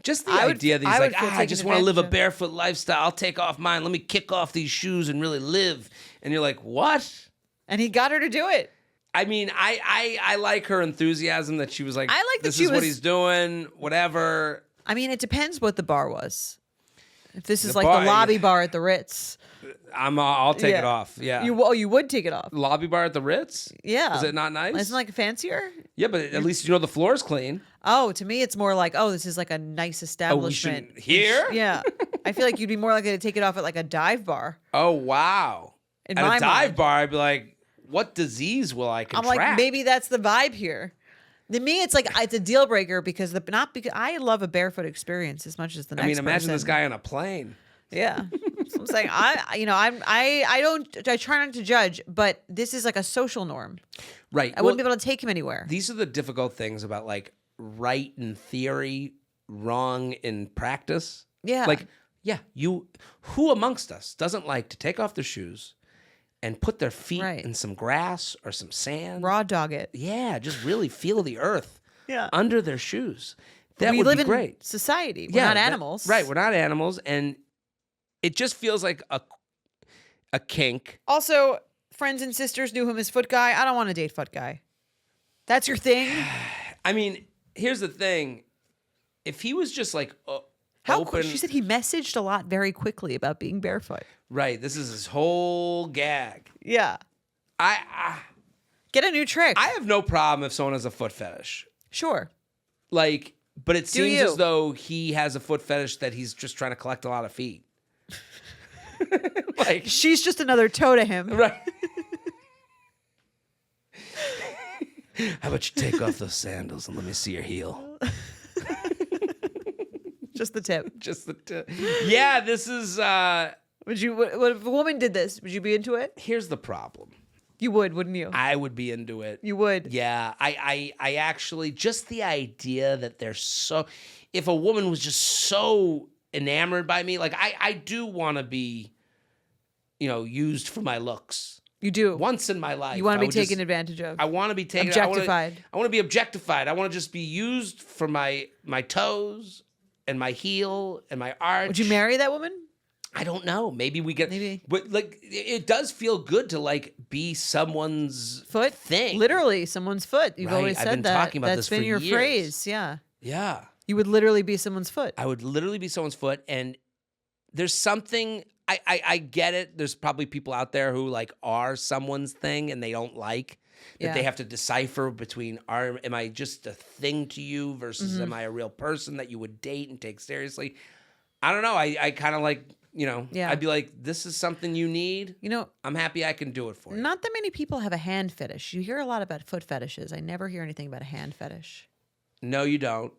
just the I would- idea that I he's would like, feel I taken just want to live a advantage of." barefoot lifestyle. I'll take off mine. Let me kick off these shoes and really live. And you're like, what? And he got her to do it. I mean, I like her enthusiasm that she was like, I like that this she is what was- he's doing, whatever. I mean, it depends what the bar was. If this is The like bar- the lobby bar at the Ritz. I'll take it Yeah. off. Yeah. You would take it off. Lobby bar at the Ritz? Yeah. Is it not nice? Isn't it like fancier? Yeah, but at least you know the floor's clean. Oh, to me, it's more like, oh, this is like a nice establishment. shouldn't- here? Yeah. I feel like you'd be more likely to take it off at like a dive bar. Oh, wow. In At my a dive mind. bar, I'd be like, what disease will I I'm contract? like, maybe that's the vibe here. To me, it's like it's a deal breaker because I love a barefoot experience as much as the next. I mean, imagine person. this guy on a plane. Yeah, so I'm saying I try not to judge, but this is like a social norm. Right. I wouldn't be able to take him anywhere. These are the difficult things about like right in theory, wrong in practice. Yeah. Like, yeah, who amongst us doesn't like to take off their shoes and put their feet Right. in some grass or some sand? Raw dog it. Yeah, just really feel the earth Yeah. under their shoes. That we would live be in great. society. We're not animals. Right, we're not animals, and it just feels like a kink. Also, friends and sisters knew him as Foot Guy. I don't want to date Foot Guy. That's your thing. I mean, here's the thing: if he was just like How open, She said he messaged a lot very quickly about being barefoot. right? This is his whole gag. Yeah. I Get a new trick. have no problem if someone has a foot fetish, Sure. like, but it seems you. as though he has a foot fetish that he's just trying to collect a lot of feet. Like, She's just another toe to him. right? How about you take off those sandals and let me see your heel? Just the tip. Just yeah. This is. Would you? What if a woman did this? Would you be into it? Here's the problem. You would, wouldn't you? I would be into it. You would. Yeah, I actually just the idea that they're so. If a woman was just so enamored by me, like I do want to be, used for my looks You do. once in my life. You want I to be would taken just- advantage of. I want to be taken Objectified. I want to be objectified. I want to just be used for my toes and my heel and my arch. Would you marry that woman? I don't know. Maybe we get. Maybe. But like, it does feel good to like be someone's Foot? thing. Literally, someone's foot. You've Right. always I've said been that. talking about That's this been for your years. phrase. Yeah. Yeah. You would literally be someone's foot. I would literally be someone's foot. And there's something, I get it. There's probably people out there who like are someone's thing and they don't like that they have to decipher between am I just a thing to you versus am I a real person that you would date and take seriously? I don't know. I kind of like, I'd be like, this is something you need. I'm happy I can do it for you. Not that many people have a hand fetish. You hear a lot about foot fetishes. I never hear anything about a hand fetish. No, you don't.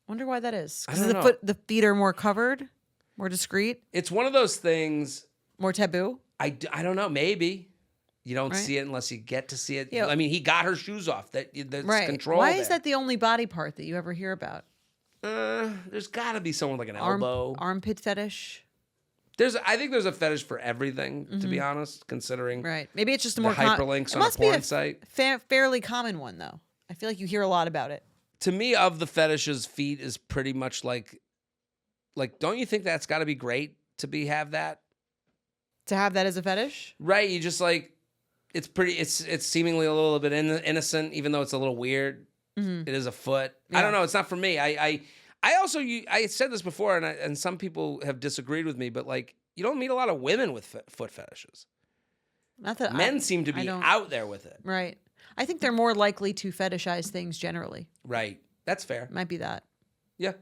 Wonder why that is. I don't know. The feet are more covered, more discreet. It's one of those things. More taboo. I don't know. Maybe you don't see it unless you get to see it. Yeah. I mean, he got her shoes off. There's control. Why there. is that the only body part that you ever hear about? There's got to be someone like an elbow, armpit fetish. I think there's a fetish for everything. To be honest, considering Maybe it's just a the more hyperlinks on a porn site. Fairly common one though. I feel like you hear a lot about it. To me, of the fetishes, feet is pretty much like, don't you think that's got to be great to have that? To have that as a fetish? Right. You just like, it's seemingly a little bit innocent, even though it's a little weird. It is a foot. Yeah. I don't know. It's not for me. I said this before, and some people have disagreed with me, but like, you don't meet a lot of women with foot fetishes. Not that men seem to be out there with it. Right. I think they're more likely to fetishize things generally. Right. That's fair. Might be that. Yeah.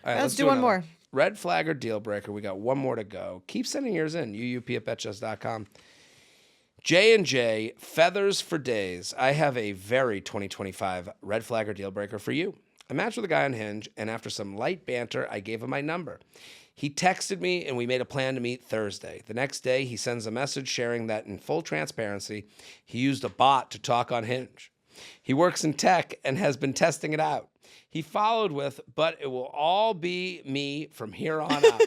All right, let's do one more. Red flag or deal breaker. We got one more to go. Keep sending yours in. uup@betches.com. J&J, feathers for days. I have a very 2025 red flag or deal breaker for you. I matched with a guy on Hinge, and after some light banter, I gave him my number. He texted me, and we made a plan to meet Thursday. The next day, he sends a message sharing that, in full transparency, he used a bot to talk on Hinge. He works in tech and has been testing it out. He followed with, but it will all be me from here on out.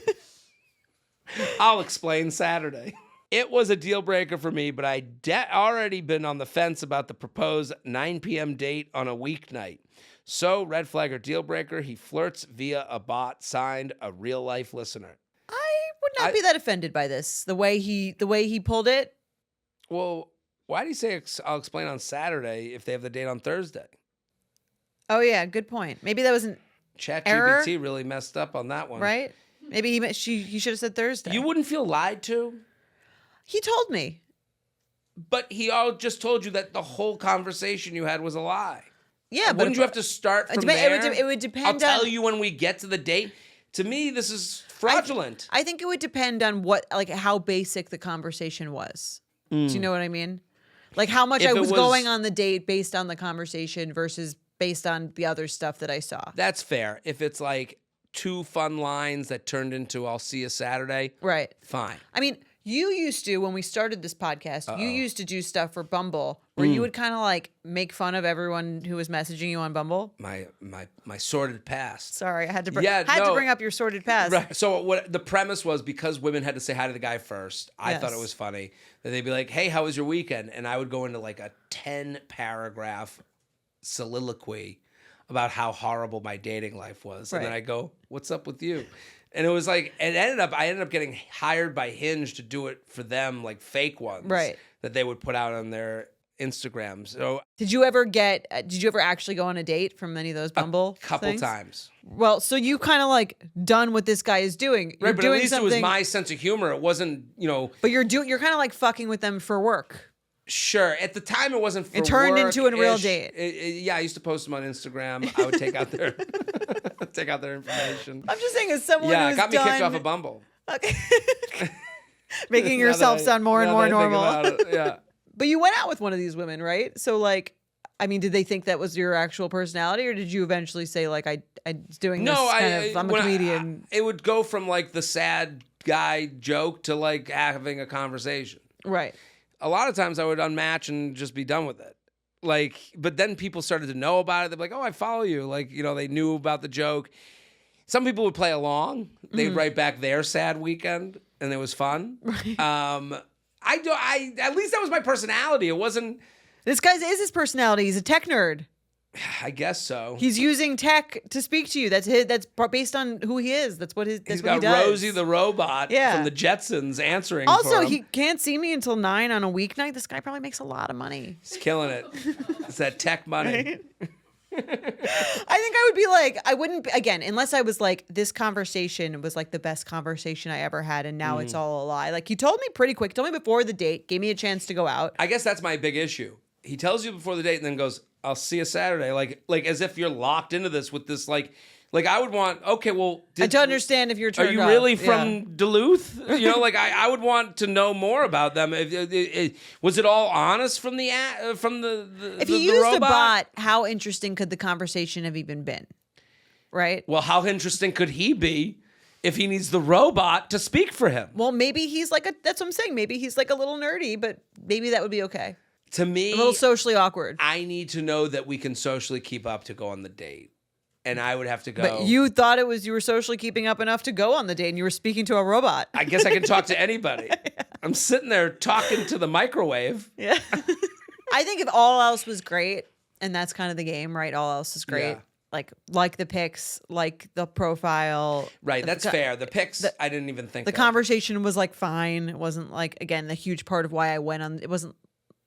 I'll explain Saturday. It was a deal breaker for me, but I'd already been on the fence about the proposed 9 p.m. date on a weeknight. So, red flag or deal breaker, he flirts via a bot, signed a real-life listener. I would not be that offended by this. The way he pulled it. Well, why do you say I'll explain on Saturday if they have the date on Thursday? Oh, yeah, good point. Maybe that was an error. ChatGPT really messed up on that one. Right? Maybe he should have said Thursday. You wouldn't feel lied to? He told me. But he just told you that the whole conversation you had was a lie. Yeah, but wouldn't you have to start from there? It would depend. I'll tell you when we get to the date. To me, this is fraudulent. I think it would depend on how basic the conversation was. Do you know what I mean? Like how much I was going on the date based on the conversation versus based on the other stuff that I saw. That's fair. If it's like 2 fun lines that turned into "I'll see you Saturday," right? Fine. I mean, you used to, when we started this podcast, you used to do stuff for Bumble where you would kind of like make fun of everyone who was messaging you on Bumble. My sordid past. Sorry, I had to bring up your sordid past. Right. So what the premise was, because women had to say hi to the guy first, I thought it was funny that they'd be like, "Hey, how was your weekend?" And I would go into like a 10-paragraph soliloquy about how horrible my dating life was. And then I go, "What's up with you?" And it was like, I ended up getting hired by Hinge to do it for them, like fake ones, that they would put out on their Instagram. So did you ever actually go on a date from any of those Bumble couple things? times. Well, so you kind of like done what this guy is doing. Right, but at least it was my sense of humor. It wasn't, But you're kind of like fucking with them for work. Sure. At the time, it wasn't for work. It turned into a real date. I used to post them on Instagram. I would take out their information. I'm just saying, as someone who's it got me kicked off of Bumble. Okay. Making yourself sound more and more normal. Yeah. But you went out with one of these women, right? So, like, I mean, did they think that was your actual personality, or did you eventually say, like, I'm doing this I'm a comedian? It would go from, like, the sad guy joke to, like, having a conversation. Right. A lot of times I would unmatch and just be done with it. Like, but then people started to know about it. They'd be like, "Oh, I follow you." Like, they knew about the joke. Some people would play along. They'd write back their sad weekend, and it was fun. Right. At least that was my personality. It wasn't. This guy's is his personality. He's a tech nerd. I guess so. He's using tech to speak to you. That's based on who he is. That's what he does. Rosie the robot from the Jetsons answering also, for him. he can't see me until 9 on a weeknight. This guy probably makes a lot of money. He's killing it. It's that tech money. Right? I think I would be like, I wouldn't, again, unless I was like, this conversation was like the best conversation I ever had, and now it's all a lie. Like, you told me pretty quick, told me before the date, gave me a chance to go out. I guess that's my big issue. He tells you before the date and then goes, I'll see you Saturday. Like as if you're locked into this with this, like I would want, okay, well. To understand if you're turned Are you off. really from Duluth? You know, like I would want to know more about them. Was it all honest from the If you used a bot, how interesting could the conversation have even been? Right? Well, how interesting could he be if he needs the robot to speak for him? Well, maybe he's like that's what I'm saying. Maybe he's like a little nerdy, but maybe that would be okay. To me, a little socially awkward. I need to know that we can socially keep up to go on the date. And I would have to go. But you thought you were socially keeping up enough to go on the date, and you were speaking to a robot. I guess I can talk to anybody. Yeah. I'm sitting there talking to the microwave. Yeah. I think if all else was great, and that's kind of the game, right? All else is great. Yeah. Like the pics, like the profile. Right, that's fair. The pics, I didn't even think the conversation was like fine. It wasn't like, again, the huge part of why I went on. It wasn't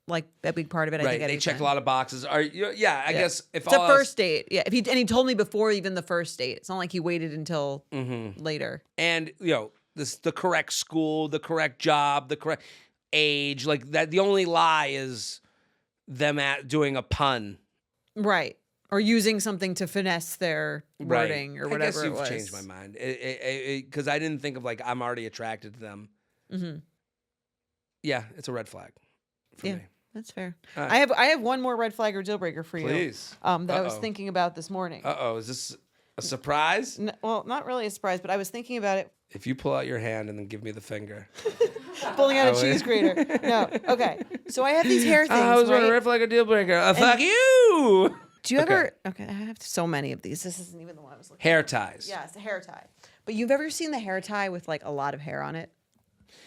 like a big part of it. I think they checked a lot of boxes. I guess if it's a first date. Yeah, and he told me before even the first date. It's not like he waited until later. And the correct school, the correct job, the correct age, like that. The only lie is them doing a pun, right, or using something to finesse their wording or whatever. I guess you've changed my mind because I didn't think of like I'm already attracted to them. Mm-hmm. Yeah, it's a red flag for me. That's fair. Right. I have one more red flag or deal breaker for you. Please. That I was thinking about this morning. Is this a surprise? Well, not really a surprise, but I was thinking about it. If you pull out your hand and then give me the finger. Pulling out a cheese grater. No. Okay. So I have these hair things. I was on a red flag or deal breaker. Fuck you. Do you ever? Okay, I have so many of these. This isn't even the one I was looking Hair at. ties. Yeah, it's a hair tie. But you've ever seen the hair tie with like a lot of hair on it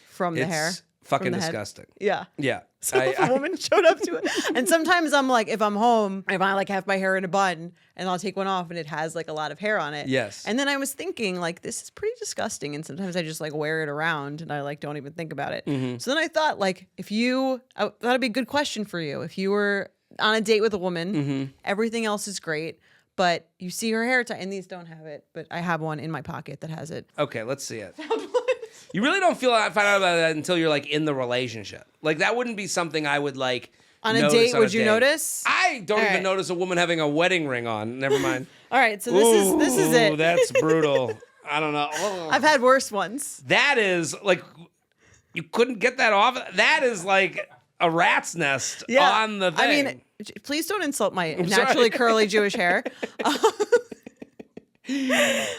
from the hair? Fucking disgusting. Yeah. Yeah. So if a woman showed up to it. And sometimes I'm like, if I'm home, if I like have my hair in a bun and I'll take one off and it has like a lot of hair on it. Yes. And then I was thinking like, this is pretty disgusting. And sometimes I just like wear it around and I like don't even think about it. Mm-hmm. So then I thought like, that'd be a good question for you. If you were on a date with a woman, everything else is great, but you see her hair tie, and these don't have it, but I have one in my pocket that has it. Okay, let's see it. You really don't find out about that until you're like in the relationship. Like that wouldn't be something I would like on a date. Would you notice? I don't even notice a woman having a wedding ring on. Never mind. All right, so this is it. That's brutal. I don't know. I've had worse ones. That is like you couldn't get that off. That is like a rat's nest on the thing. I mean, please don't insult my naturally curly Jewish hair.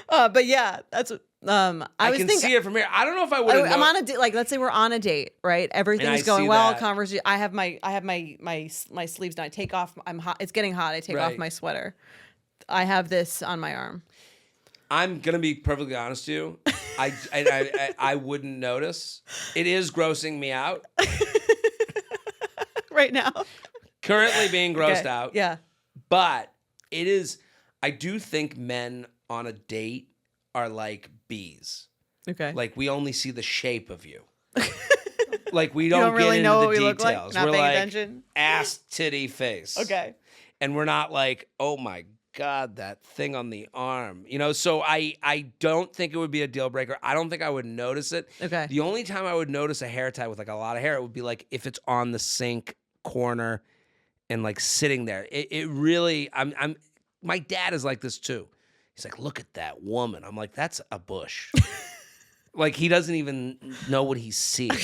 But yeah, that's what. I was can thinking, see it from here. I don't know if I would. I'm on a date. Like, let's say we're on a date, right? Everything's going well. Conversation. I have my sleeves down. I take off. I'm hot. It's getting hot. I take off my sweater. I have this on my arm. I'm gonna be perfectly honest to you. I wouldn't notice. It is grossing me out right now. Currently being grossed out. Yeah. But it is. I do think men on a date are like bees. Okay. Like we only see the shape of you. Like we don't really get know into the what we details. Look like? Not we're paying like attention. Ass, titty, face. Okay. And we're not like, oh my God, that thing on the arm. So I don't think it would be a deal breaker. I don't think I would notice it. Okay. The only time I would notice a hair tie with like a lot of hair, it would be like if it's on the sink corner and like sitting there. It really, my dad is like this too. He's like, look at that woman. I'm like, that's a bush. Like he doesn't even know what he's seeing,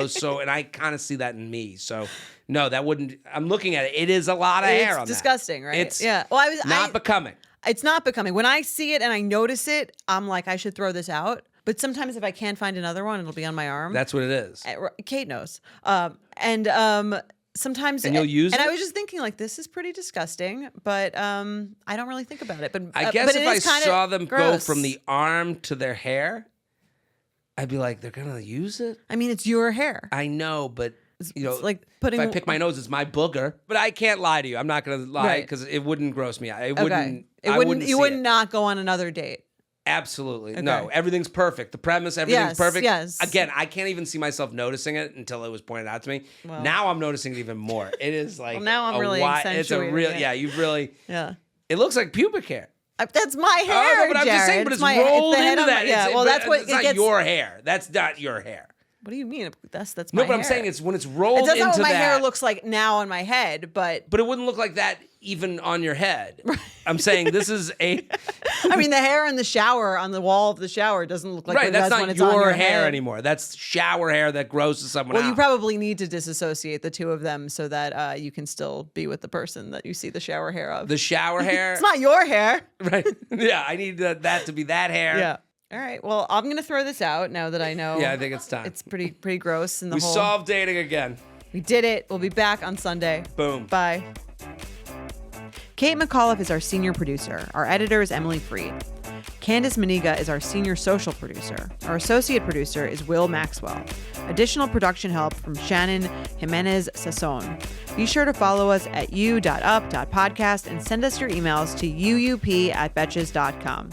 So, and I kind of see that in me. So, no, that wouldn't. I'm looking at it. It is a lot of hair on It's disgusting, that. right? It's Well, not becoming. It's not becoming. When I see it and I notice it, I'm like, I should throw this out. But sometimes if I can't find another one, it'll be on my arm. That's what it is. Kate knows. Sometimes, and you'll use it. And I was just thinking, like, this is pretty disgusting, but I don't really think about it. But I guess but if I saw them go gross. from the arm to their hair, I'd be like, they're gonna use it. I mean, it's your hair. I know, but it's like putting. If I pick my nose, it's my booger. But I can't lie to you. I'm not gonna lie because it wouldn't gross me out. It wouldn't. You would not go on another date. Absolutely. Okay. No, everything's perfect. The premise, everything's perfect. Yes. Again, I can't even see myself noticing it until it was pointed out to me. Well, now I'm noticing it even more. It is like now I'm really accentuating it's a real you've really It looks like pubic hair. That's my hair, no, but I'm just saying, Jared. but it's my, rolled the head into on my- that. Yeah, It's, well, that's what it's it not gets. your hair. That's not your hair. What do you mean? That's No, my but I'm hair. saying it's when it's rolled It doesn't know into what my that. hair looks like now on my head, but But it wouldn't look like that even on your head. I'm saying this is a I mean, the hair in the shower on the wall of the shower doesn't look like right. it That's does when not it's on your your hair head. anymore. That's shower hair that grows to someone Well, else. you probably need to disassociate the two of them so that you can still be with the person that you see the shower hair of. The shower hair, It's not your hair. right? Yeah, I need that to be that hair. Yeah. All right. Well, I'm gonna throw this out now that I know. Yeah, I think it's time. It's pretty gross. In the We whole. solved dating again. We did it. We'll be back on Sunday. Boom. Bye. Kate McAuliffe is our senior producer. Our editor is Emily Freed. Candace Maniga is our senior social producer. Our associate producer is Will Maxwell. Additional production help from Shannon Jimenez Sasson. Be sure to follow us at u.up.podcast and send us your emails to uup@betches.com.